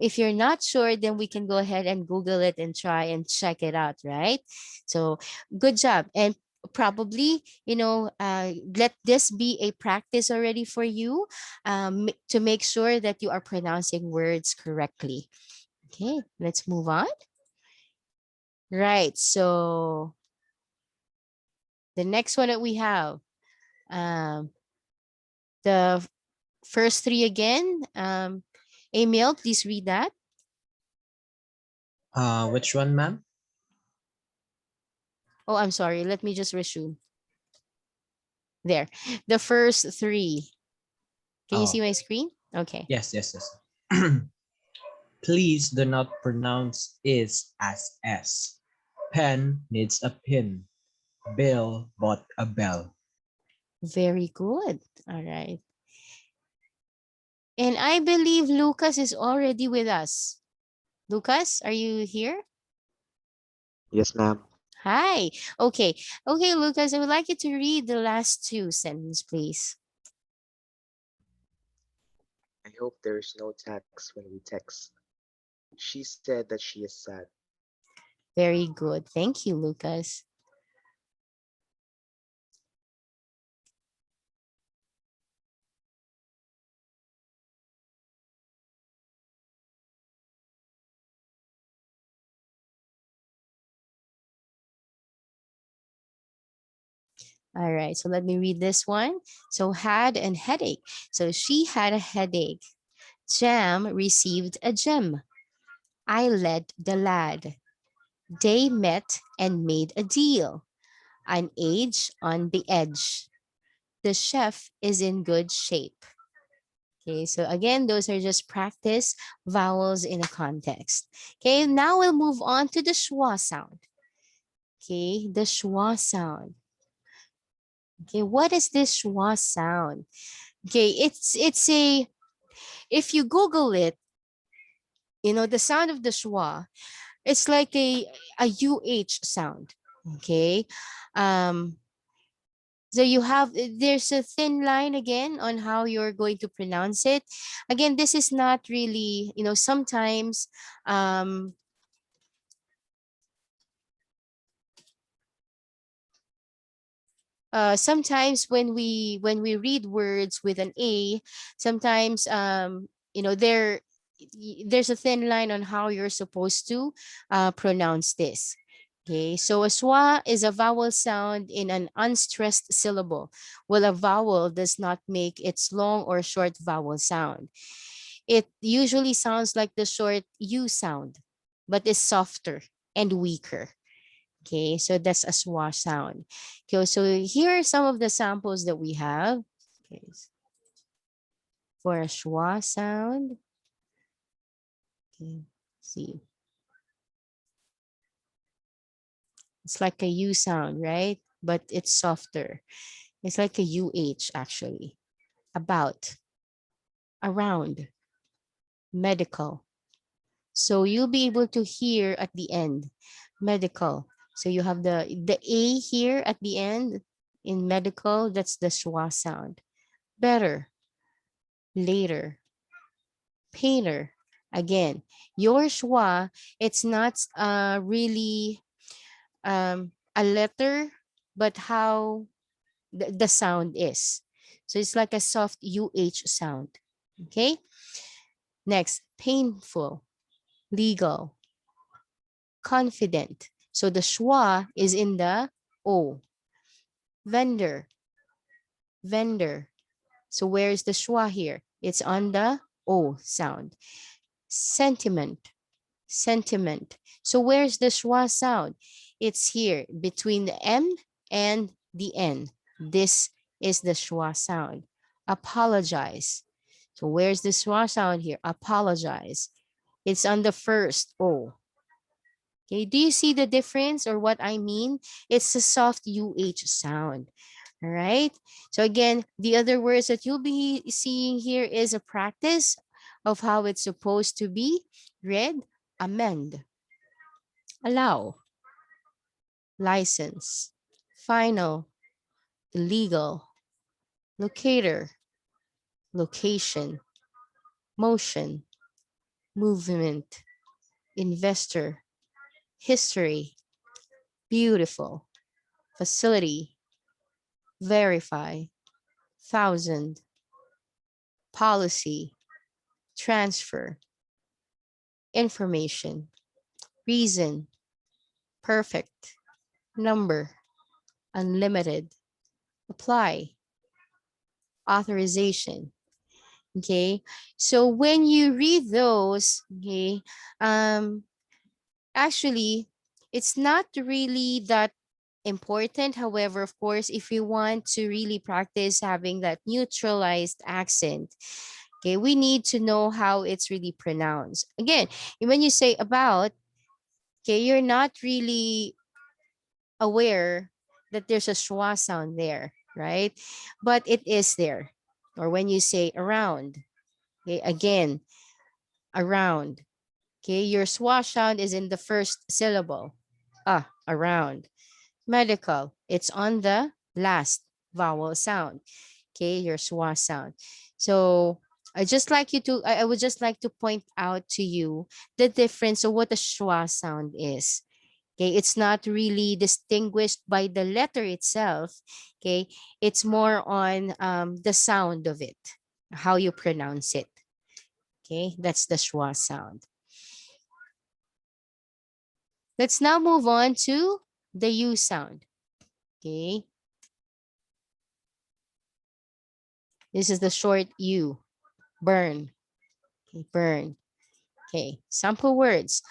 S1: If you're not sure, then we can go ahead and Google it and try and check it out, right? So good job. And probably let this be a practice already for you, to make sure that you are pronouncing words correctly. Okay, let's move on. Right, so the next one that we have, um, the first three again. Emil, please read that.
S2: Which one, ma'am?
S1: Oh, I'm sorry, let me just resume. There, the first three. Can you see
S2: Oh,
S1: my screen? Okay.
S2: yes, yes, yes. Please do not pronounce is as s. Pen needs a pin. Bill bought a bell.
S1: Very good. All right. And I believe Lucas is already with us. Lucas, are you here?
S6: Yes, ma'am.
S1: Hi. Okay. Okay, Lucas, I would like you to read the last two sentences, please.
S6: I hope there is no text when we text. She said that she is sad.
S1: Very good. Thank you, Lucas. All right, so let me read this one. So had and headache. So she had a headache. Jam received a gem. I led the lad. They met and made a deal. An age on the edge. The chef is in good shape. Okay, so again, those are just practice vowels in a context. Okay, now we'll move on to the schwa sound. Okay, the schwa sound. Okay, what is this schwa sound? Okay, it's a, if you Google it, the sound of the schwa, it's like a UH sound. Okay. Um, so there's a thin line again on how you're going to pronounce it. Again, this is not really, sometimes um sometimes when we read words with an A, sometimes there's a thin line on how you're supposed to pronounce this. Okay, so a schwa is a vowel sound in an unstressed syllable, while a vowel does not make its long or short vowel sound. It usually sounds like the short U sound, but is softer and weaker. Okay, so that's a schwa sound. Okay, so here are some of the samples that we have. Okay, for a schwa sound. Okay, see. It's like a U sound, right? But it's softer. It's like a UH actually. About, around, medical. So you'll be able to hear at the end, medical. So you have the A here at the end in medical, that's the schwa sound. Better, later, painter. Again, your schwa, it's not really a letter, but how the sound is. So it's like a soft UH sound. Okay. Next, painful, legal, confident. So the schwa is in the O. Vendor, vendor. So where's the schwa here? It's on the O sound. Sentiment, sentiment. So where's the schwa sound? It's here between the M and the N. This is the schwa sound. Apologize. So where's the schwa sound here? Apologize. It's on the first O. Okay, do you see the difference or what I mean? It's a soft UH sound. All right. So again, the other words that you'll be seeing here is a practice of how it's supposed to be read. Amend, allow, license, final, illegal, locator, location, motion, movement, investor, history, beautiful, facility, verify, thousand, policy, transfer, information, reason, perfect, number, unlimited, apply, authorization. Okay, so when you read those, okay, um, actually, it's not really that important. However, of course, if you want to really practice having that neutralized accent, okay, we need to know how it's really pronounced. Again, when you say about, okay, you're not really aware that there's a schwa sound there, right? But it is there. Or when you say around, okay, again, around. Okay, your schwa sound is in the first syllable. Ah, around. Medical, it's on the last vowel sound. Okay, your schwa sound. So I would just like to point out to you the difference of what a schwa sound is. Okay, it's not really distinguished by the letter itself. Okay, it's more on the sound of it, how you pronounce it. Okay, that's the schwa sound. Let's now move on to the U sound. Okay, this is the short U, burn. Okay, burn. Okay, sample words.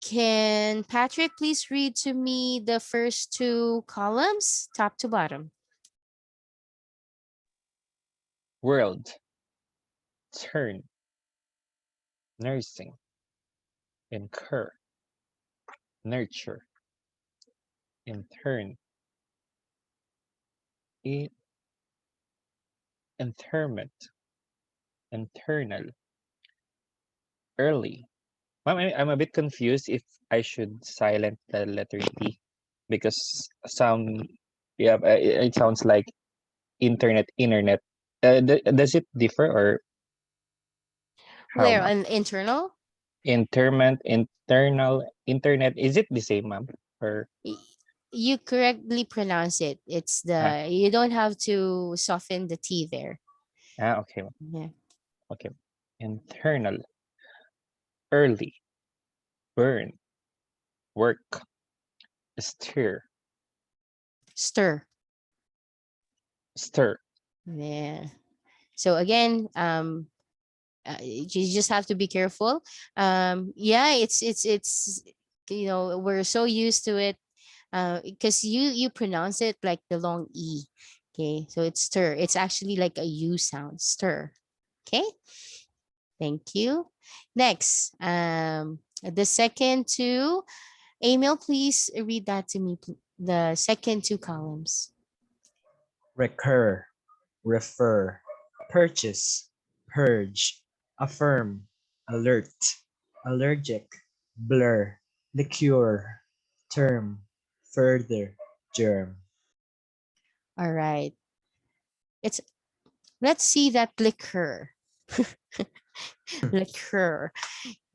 S1: Can Patrick please read to me the first two columns, top to bottom?
S3: World, turn, nursing, incur, nurture, intern, i- interment, internal, early. Ma'am, I'm a bit confused if I should silent the letter T because some, yeah, it sounds like internet. Does it differ or how,
S1: Where
S3: ma'am?
S1: on internal?
S3: Interment, internal, internet. Is it the same, ma'am? Or
S1: Y- You correctly pronounce it. It's
S3: ah,
S1: the you don't have to soften the T there.
S3: okay, ma'am.
S1: Yeah.
S3: Okay. Internal, early, burn, work, stir,
S1: Stir.
S3: stir.
S1: Yeah. So again, you just have to be careful. Yeah, it's we're so used to it because you pronounce it like the long E. Okay, so it's stir. It's actually like a U sound, stir. Okay, thank you. Next, the second two. Emil, please read that to me. The second two columns.
S2: Recur, refer, purchase, purge, affirm, alert, allergic, blur, liqueur, term, further, germ.
S1: All right. It's Let's see that liquor. Liquor.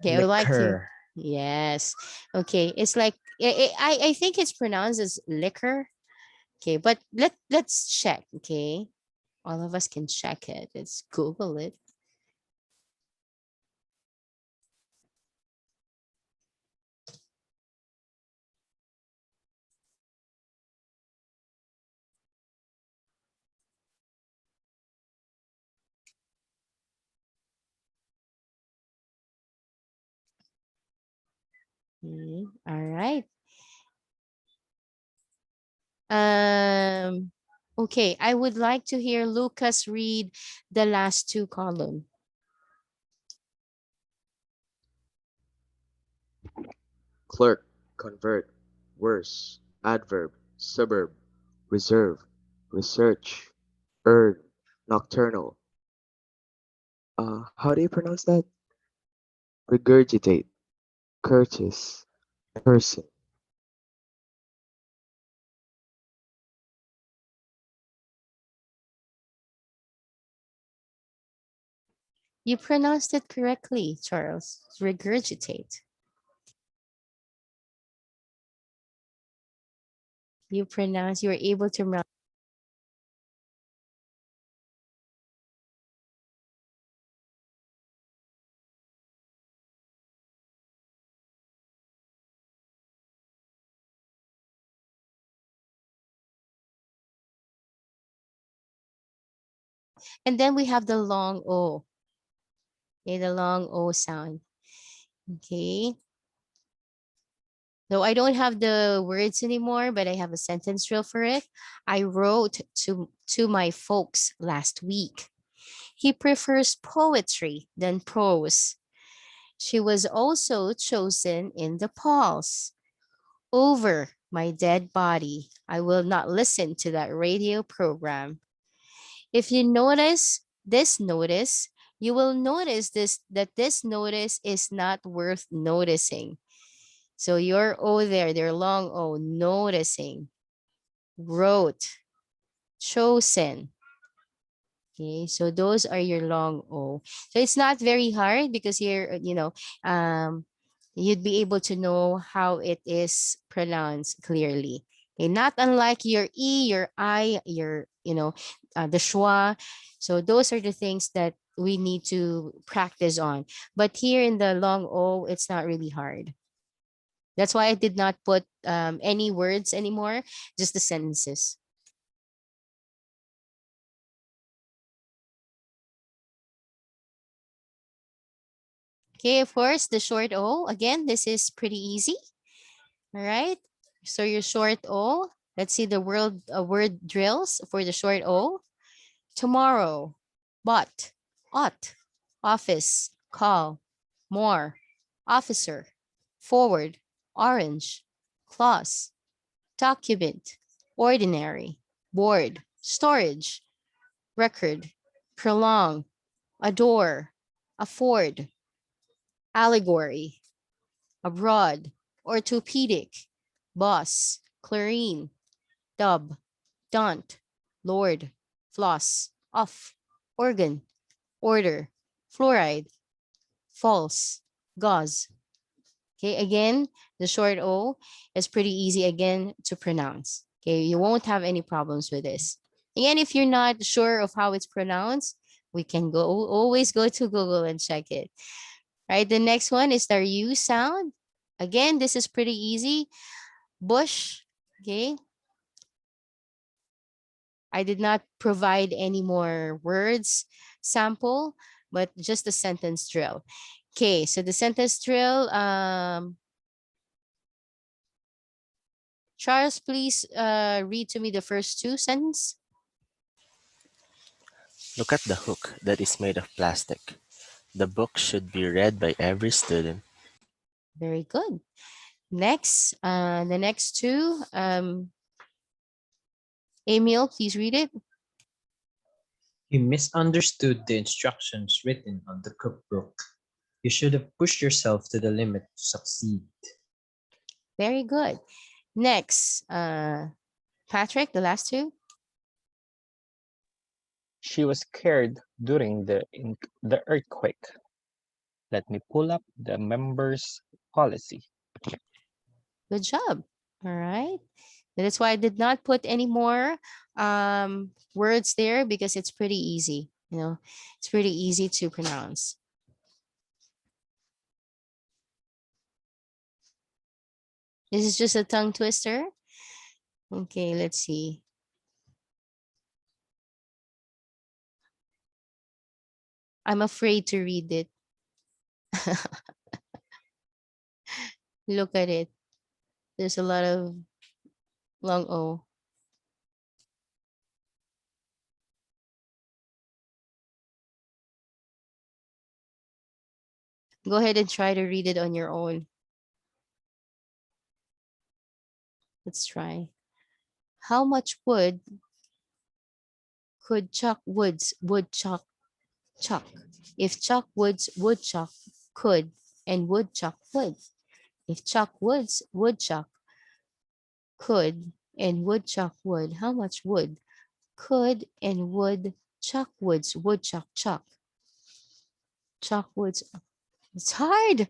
S1: Okay, I would like to.
S2: Liquor,
S1: Yes. Okay. It's like I think it's pronounced as liquor. Okay, but let's check. Okay, all of us can check it. Let's Google it. All right. Um. Okay, I would like to hear Lucas read the last two column.
S6: clerk, convert, worse, adverb, suburb, reserve, research, earn, nocturnal. How do you pronounce that? Regurgitate, courteous, person.
S1: You pronounced it correctly, Charles. Regurgitate. You were able to pronounce. And then we have the long O. Okay, the long O sound. Okay. Though I don't have the words anymore, but I have a sentence drill for it. I wrote to my folks last week. He prefers poetry than prose. She was also chosen in the polls. Over my dead body, I will not listen to that radio program. If you notice this notice, you will notice this notice is not worth noticing. So your O there, their long O, noticing, wrote, chosen. Okay, so those are your long O. So it's not very hard because you'd be able to know how it is pronounced clearly. Okay, not unlike your E, your I, the schwa. So those are the things that we need to practice on. But here in the long O, it's not really hard. That's why I did not put any words anymore, just the sentences. Okay, of course, the short O. Again, this is pretty easy. All right. So your short O. Let's see the word drills for the short O. Tomorrow, but, ought, office, call, more, officer, forward, orange, clause, document, ordinary, board, storage, record, prolong, adore, afford, allegory, abroad, orthopedic, boss, chlorine, dub, daunt, lord, floss, off, organ, order, fluoride, false, gauze. Okay, again, the short O is pretty easy again to pronounce. Okay, you won't have any problems with this. Again, if you're not sure of how it's pronounced, we can always go to Google and check it. Right, the next one is the U sound. Again, this is pretty easy. Bush, okay. I did not provide any more words sample, but just a sentence drill. Okay, so the sentence drill, Charles, please read to me the first two sentences.
S5: Look at the hook that is made of plastic. The book should be read by every student.
S1: Very good. Next, the next two, Emil, please read it.
S2: You misunderstood the instructions written on the cookbook. You should have pushed yourself to the limit to succeed.
S1: Very good. Next, Patrick, the last two.
S3: She was scared during the earthquake. Let me pull up the members' policy.
S1: Good job. All right. That's why I did not put any more words there because it's pretty easy. It's pretty easy to pronounce. This is just a tongue twister. Okay, let's see. I'm afraid to read it. Look at it. There's a lot of long O. Go ahead and try to read it on your own. Let's try. How much wood could Chuck Woods woodchuck chuck if Chuck Woods woodchuck could and woodchuck would? If Chuck Woods woodchuck could and woodchuck would, how much wood could and would Chuck Woods woodchuck chuck? Chuck Woods. It's hard.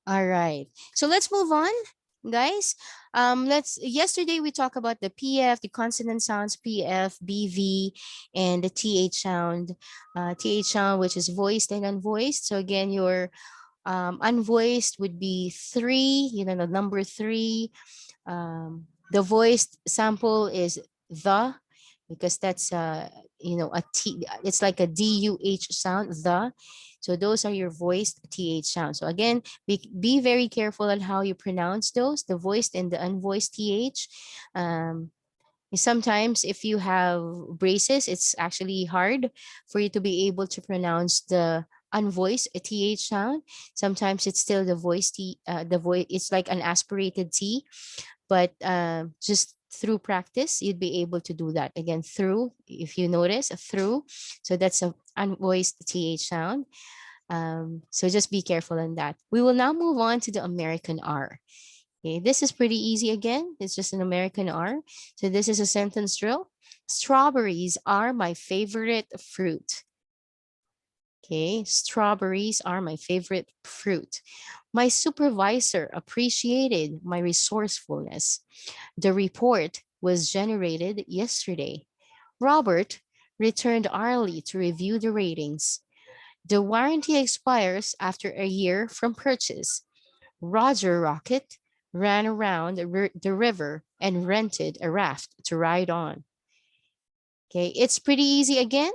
S1: All right. So let's move on, guys. Let's yesterday we talked about the PF, the consonant sounds, PF, BV, and the TH sound. TH sound, which is voiced and unvoiced. So again, your unvoiced would be three, the number three. The voiced sample is the, because that's a T, it's like a DUH sound, the. So those are your voiced TH sounds. So again, be very careful on how you pronounce those, the voiced and the unvoiced TH. Um, Sometimes if you have braces, it's actually hard for you to be able to pronounce the unvoiced TH sound. Sometimes it's still the voice T, the voice, it's like an aspirated T, but just through practice, you'd be able to do that. Again, through, if you notice, a through. So that's a unvoiced TH sound. So just be careful on that. We will now move on to the American R. Okay, this is pretty easy again. It's just an American R. So this is a sentence drill. Strawberries are my favorite fruit. Okay, strawberries are my favorite fruit. My supervisor appreciated my resourcefulness. The report was generated yesterday. Robert returned early to review the ratings. The warranty expires after a year from purchase. Roger Rocket ran around the river and rented a raft to ride on. Okay, it's pretty easy again.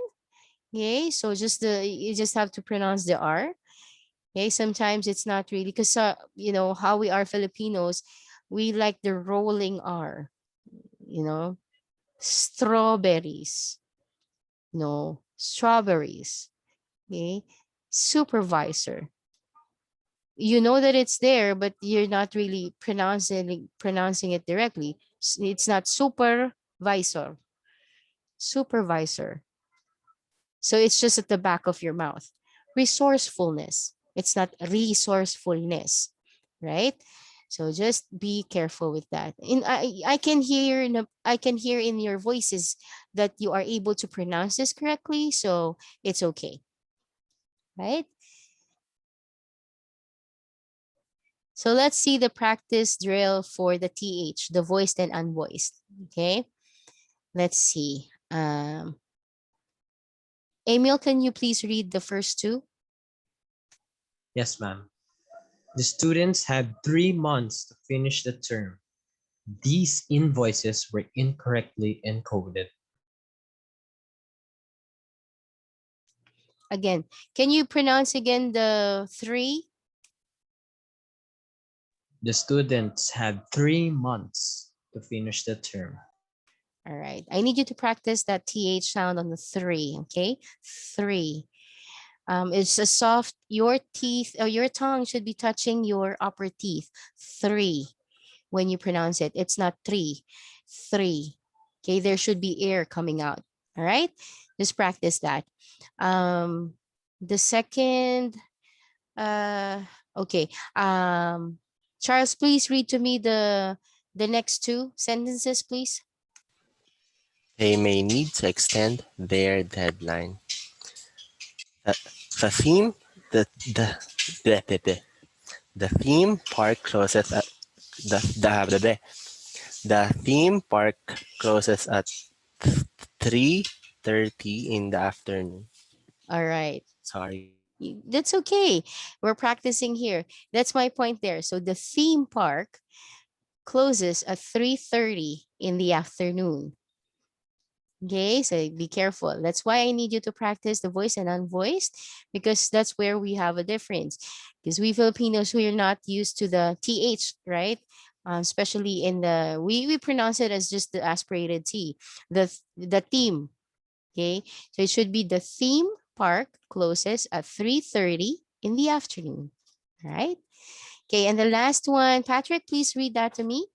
S1: Okay, so you just have to pronounce the R. Okay, sometimes it's not really because how we are Filipinos, we like the rolling R. You know, strawberries. No, strawberries. Okay, supervisor. You know that it's there, but you're not really pronouncing it directly. It's not supervisor. Supervisor. So it's just at the back of your mouth. Resourcefulness. It's not resourcefulness, right? So just be careful with that. I can hear I can hear in your voices that you are able to pronounce this correctly, so it's okay, right? So let's see the practice drill for the TH, the voiced and unvoiced. Okay, let's see. Emil, can you please read the first two?
S2: Yes, ma'am. The students had 3 months to finish the term. These invoices were incorrectly encoded.
S1: Again, can you pronounce again the 3?
S2: The students had 3 months to finish the term.
S1: All right. I need you to practice that TH sound on the 3, okay? 3. It's a soft, your teeth or your tongue should be touching your upper teeth. 3 when you pronounce it. It's not 3. 3. Okay, there should be air coming out. All right? Just practice that. The second okay. Charles, please read to me the next 2 sentences, please.
S5: They may need to extend their deadline. The, the theme the the, the theme park closes at the theme park closes at 3:30 in the afternoon.
S1: All right.
S5: Sorry.
S1: That's okay. We're practicing here. That's my point there. So the theme park closes at 3:30 in the afternoon. Okay, so be careful. That's why I need you to practice the voiced and unvoiced, because that's where we have a difference. Because we Filipinos, we are not used to the TH, right? Especially in we pronounce it as just the aspirated T, the theme. Okay, so it should be the theme park closes at 3:30 in the afternoon. All right. Okay, and the last one, Patrick, please read that to me.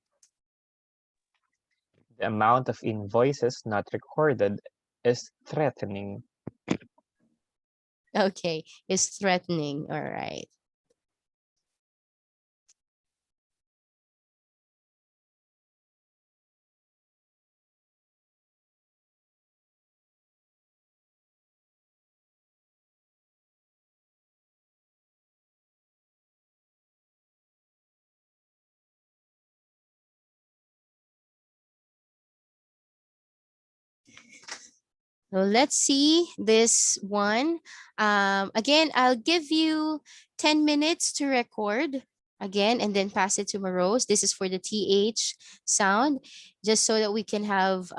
S3: The amount of invoices not recorded is threatening.
S1: Okay, it's threatening. All right. So let's see this one. Again, I'll give you 10 minutes to record again and then pass it to Morose. This is for the TH sound, just so that we can have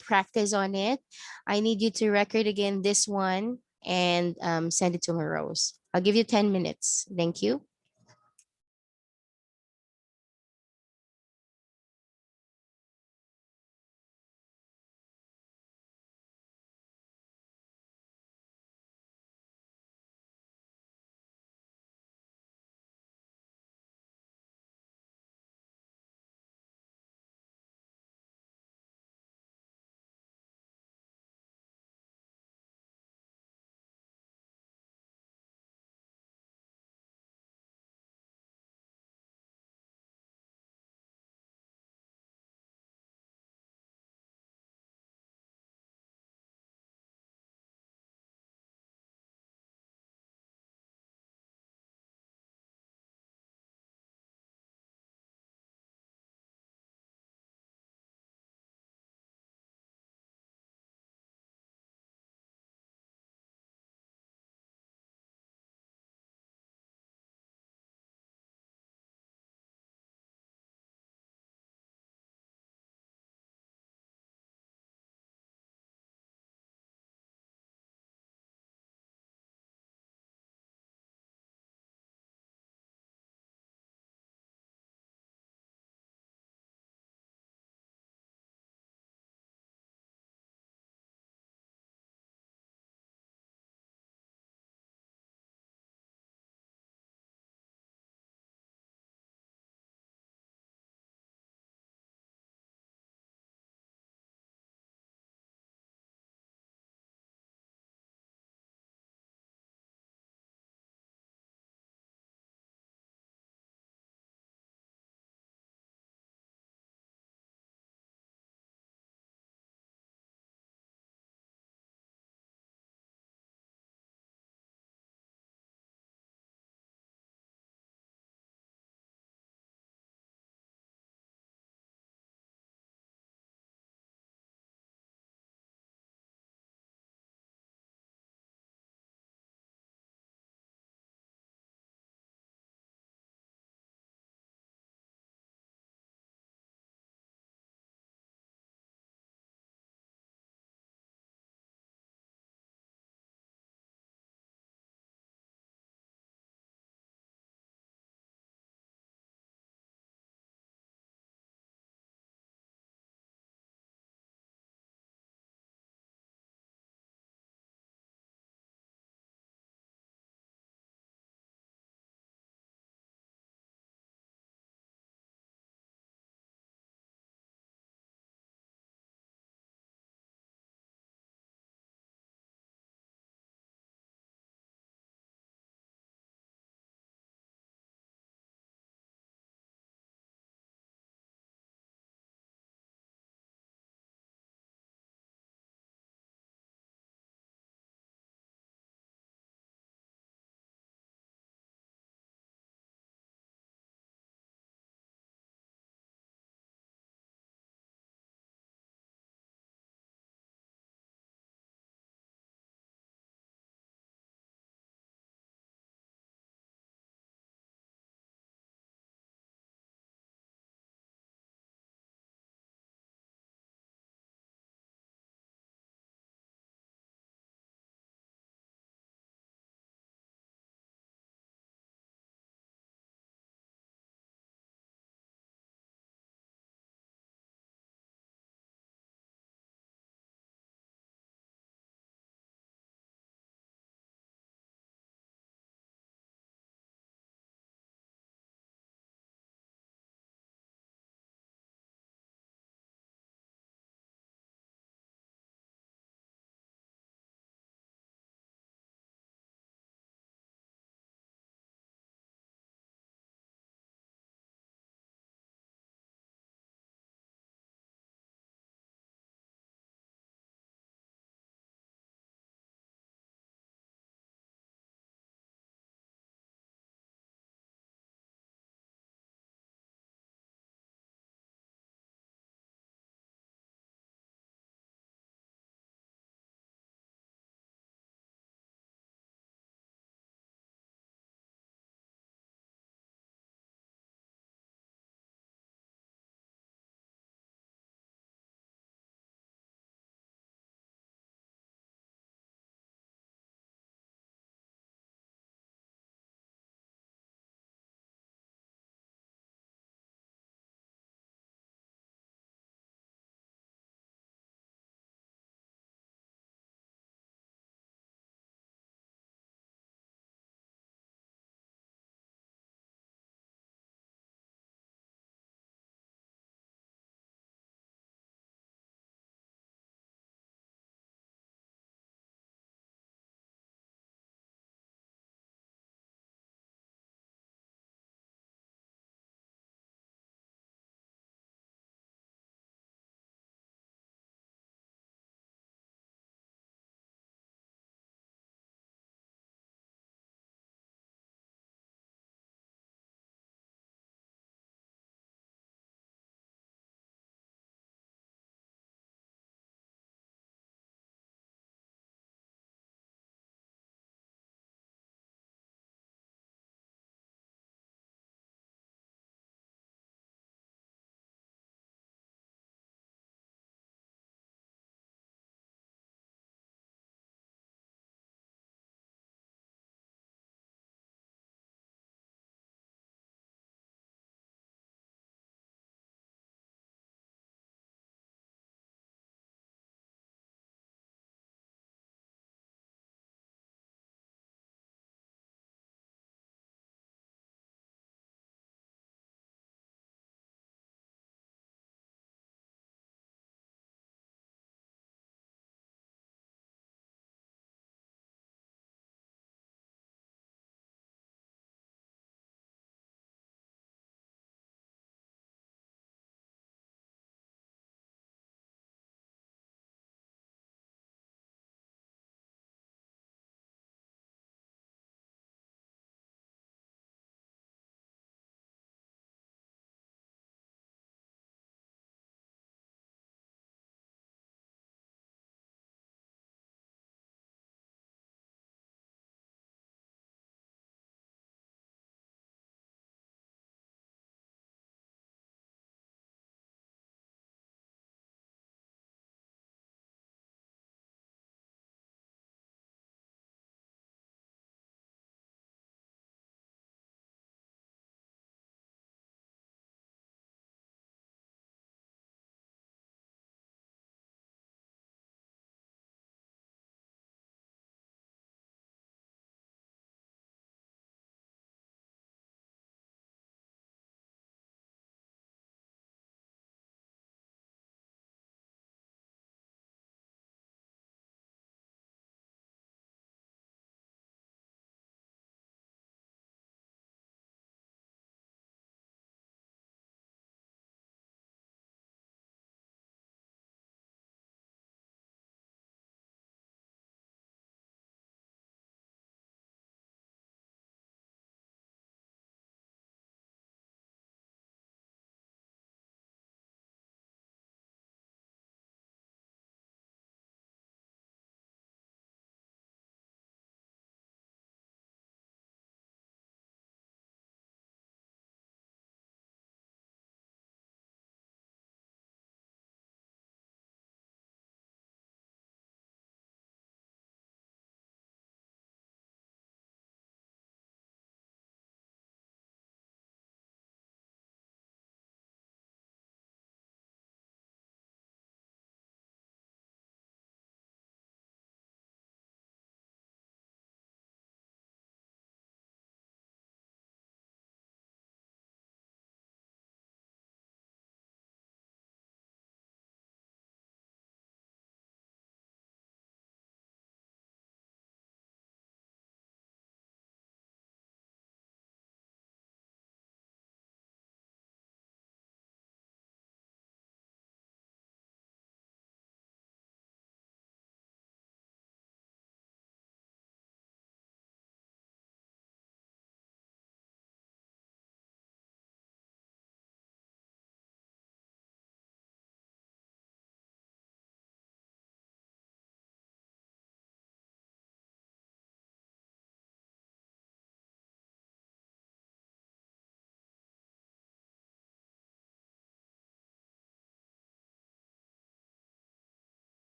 S1: practice on it. I need you to record again this one and send it to Morose. I'll give you 10 minutes. Thank you.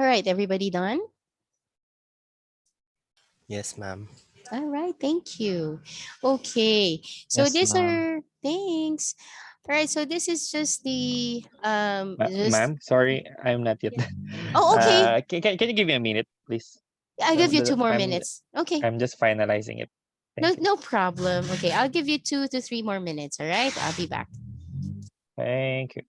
S1: All right, everybody done?
S5: Yes, ma'am.
S1: All right, thank you. Okay, so
S3: Yes,
S1: these
S3: ma'am.
S1: are thanks. All right, so this is just the just
S3: Ma'am, sorry, I'm not yet.
S1: yeah. Oh, okay.
S3: Can you give me a minute, please?
S1: I'll give you
S3: The,
S1: 2 more minutes. Okay.
S3: I'm just finalizing it.
S1: No,
S3: Thank you.
S1: no problem. Okay, I'll give you 2 to 3 more minutes. All right, I'll be back.
S3: Thank you.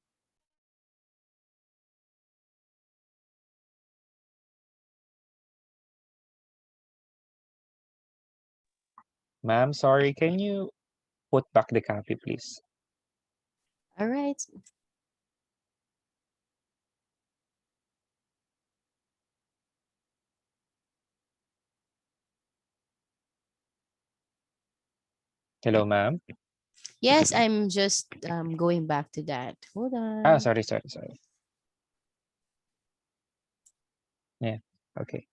S3: Ma'am, sorry, can you put back the copy, please?
S1: All right.
S3: Hello, ma'am.
S1: Yes, I'm just going back to that. Hold
S3: Ah,
S1: on.
S3: sorry. Yeah, okay.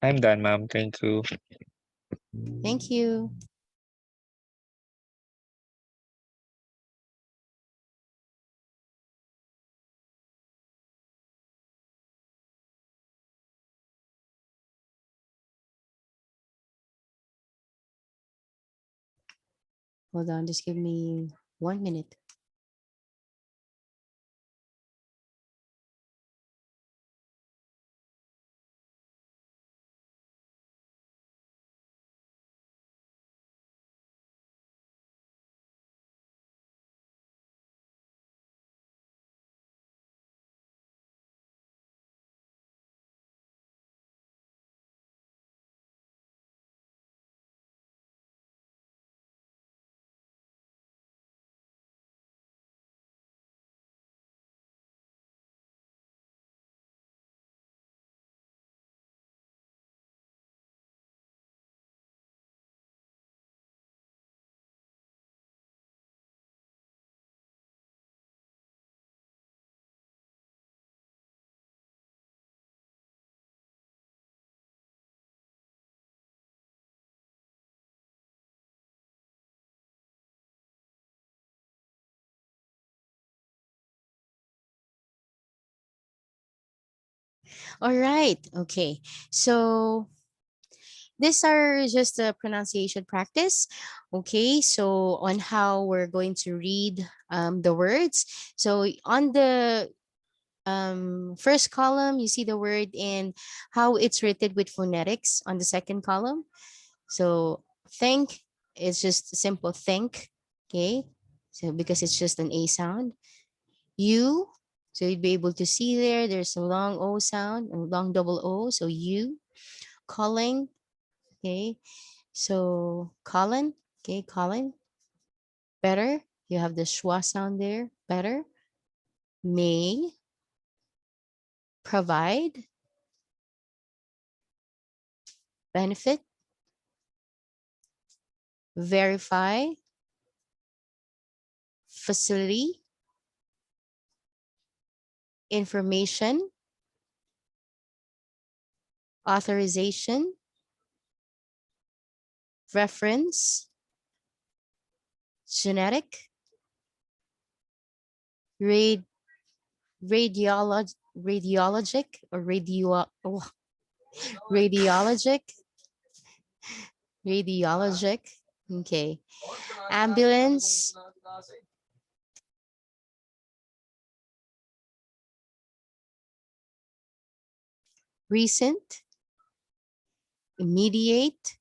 S3: I'm done, ma'am. Thank you.
S1: Thank you. Hold on, just give me 1 minute. All right. Okay. So these are just a pronunciation practice. Okay. So on how we're going to read the words. So on the first column, you see the word and how it's written with phonetics on the second column. So think is just simple think. Okay. So because it's just an A sound. You, so you'd be able to see there's a long O sound, a long double O. So you, calling, okay. So Colin, okay, Colin, better. You have the schwa sound there, better. May, provide, benefit, verify, facility, information, authorization, reference, genetic, rad, radiologic or radiologic, radiologic. Okay. Ambulance, recent, immediate,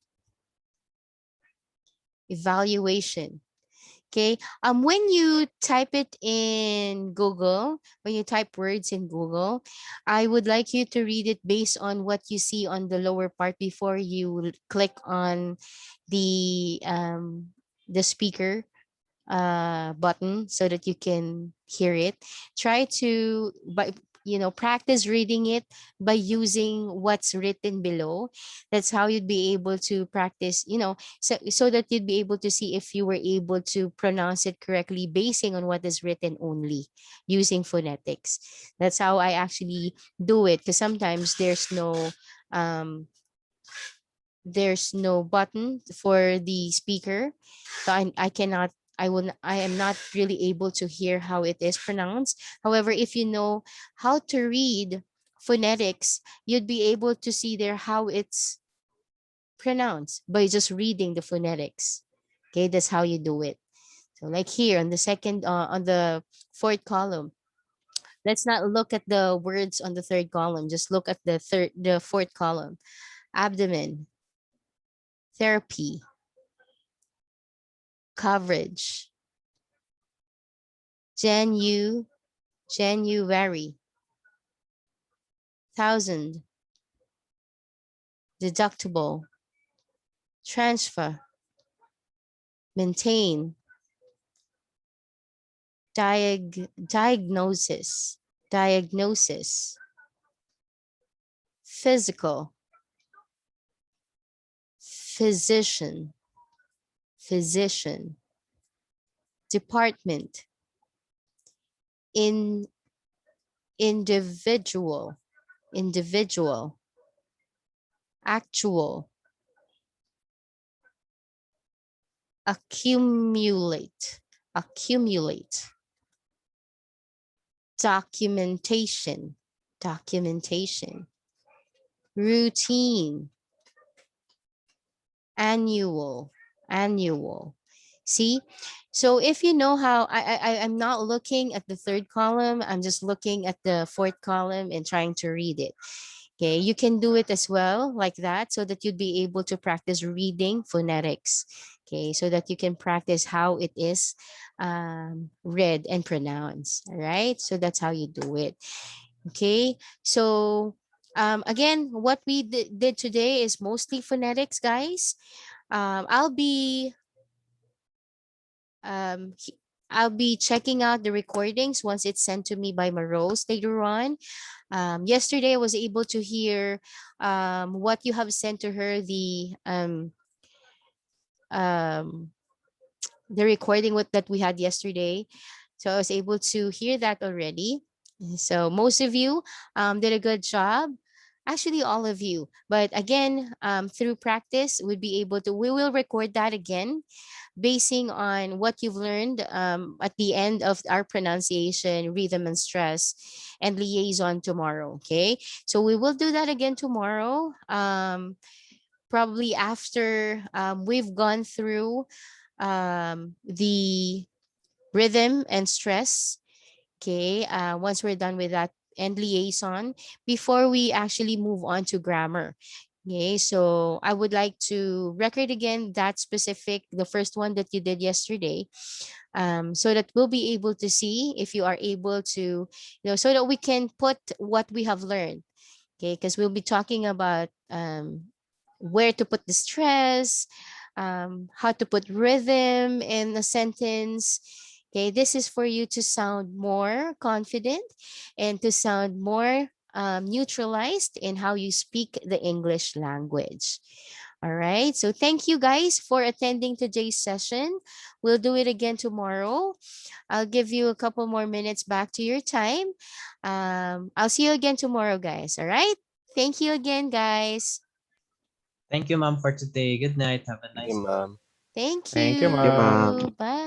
S1: evaluation. Okay. When you type it in Google, when you type words in Google, I would like you to read it based on what you see on the lower part before you click on the speaker button so that you can hear it. Try to practice reading it by using what's written below. That's how you'd be able to practice, so that you'd be able to see if you were able to pronounce it correctly basing on what is written only using phonetics. That's how I actually do it, because sometimes um there's no button for the speaker, so I cannot I am not really able to hear how it is pronounced. However, if you know how to read phonetics, you'd be able to see there how it's pronounced by just reading the phonetics. Okay, that's how you do it. So like here on the second on the fourth column, let's not look at the words on the third column, just look at the fourth column. Abdomen, therapy, coverage, Janu, January, thousand, deductible, transfer, maintain, diagnosis, diagnosis, physical, physician, physician, department, in individual, individual, actual, accumulate, accumulate, documentation, documentation, routine, annual, annual. See? So if you know how I'm not looking at the third column, I'm just looking at the fourth column and trying to read it. Okay, you can do it as well like that so that you'd be able to practice reading phonetics. Okay, so that you can practice how it is read and pronounced. All right, so that's how you do it. Okay, so again, what we did today is mostly phonetics, guys. Um, I'll be um, he- I'll be checking out the recordings once it's sent to me by Marose later on. Yesterday, I was able to hear what you have sent to her, um, the recording that we had yesterday. So I was able to hear that already. So most of you did a good job. Actually, all of you. But again, through practice, we will record that again basing on what you've learned at the end of our pronunciation, rhythm and stress, and liaison tomorrow. Okay. So we will do that again tomorrow. Probably after we've gone through the rhythm and stress. Okay. Once we're done with that and liaison, before we actually move on to grammar. Okay, so I would like to record again that specific, the first one that you did yesterday, so that we'll be able to see if you are able to, so that we can put what we have learned. Okay, because we'll be talking about where to put the stress, how to put rhythm in a sentence. Okay, this is for you to sound more confident and to sound more neutralized in how you speak the English language. All right, so thank you guys for attending today's session. We'll do it again tomorrow. I'll give you a couple more minutes back to your time. I'll see you again tomorrow, guys. All right. Thank you again, guys.
S2: Thank you, ma'am, for today. Good night. Have a
S5: Thank you,
S2: nice one.
S5: ma'am.
S1: Thank
S3: Thank you,
S6: Thank you,
S3: ma'am.
S6: ma'am.
S1: you. Bye.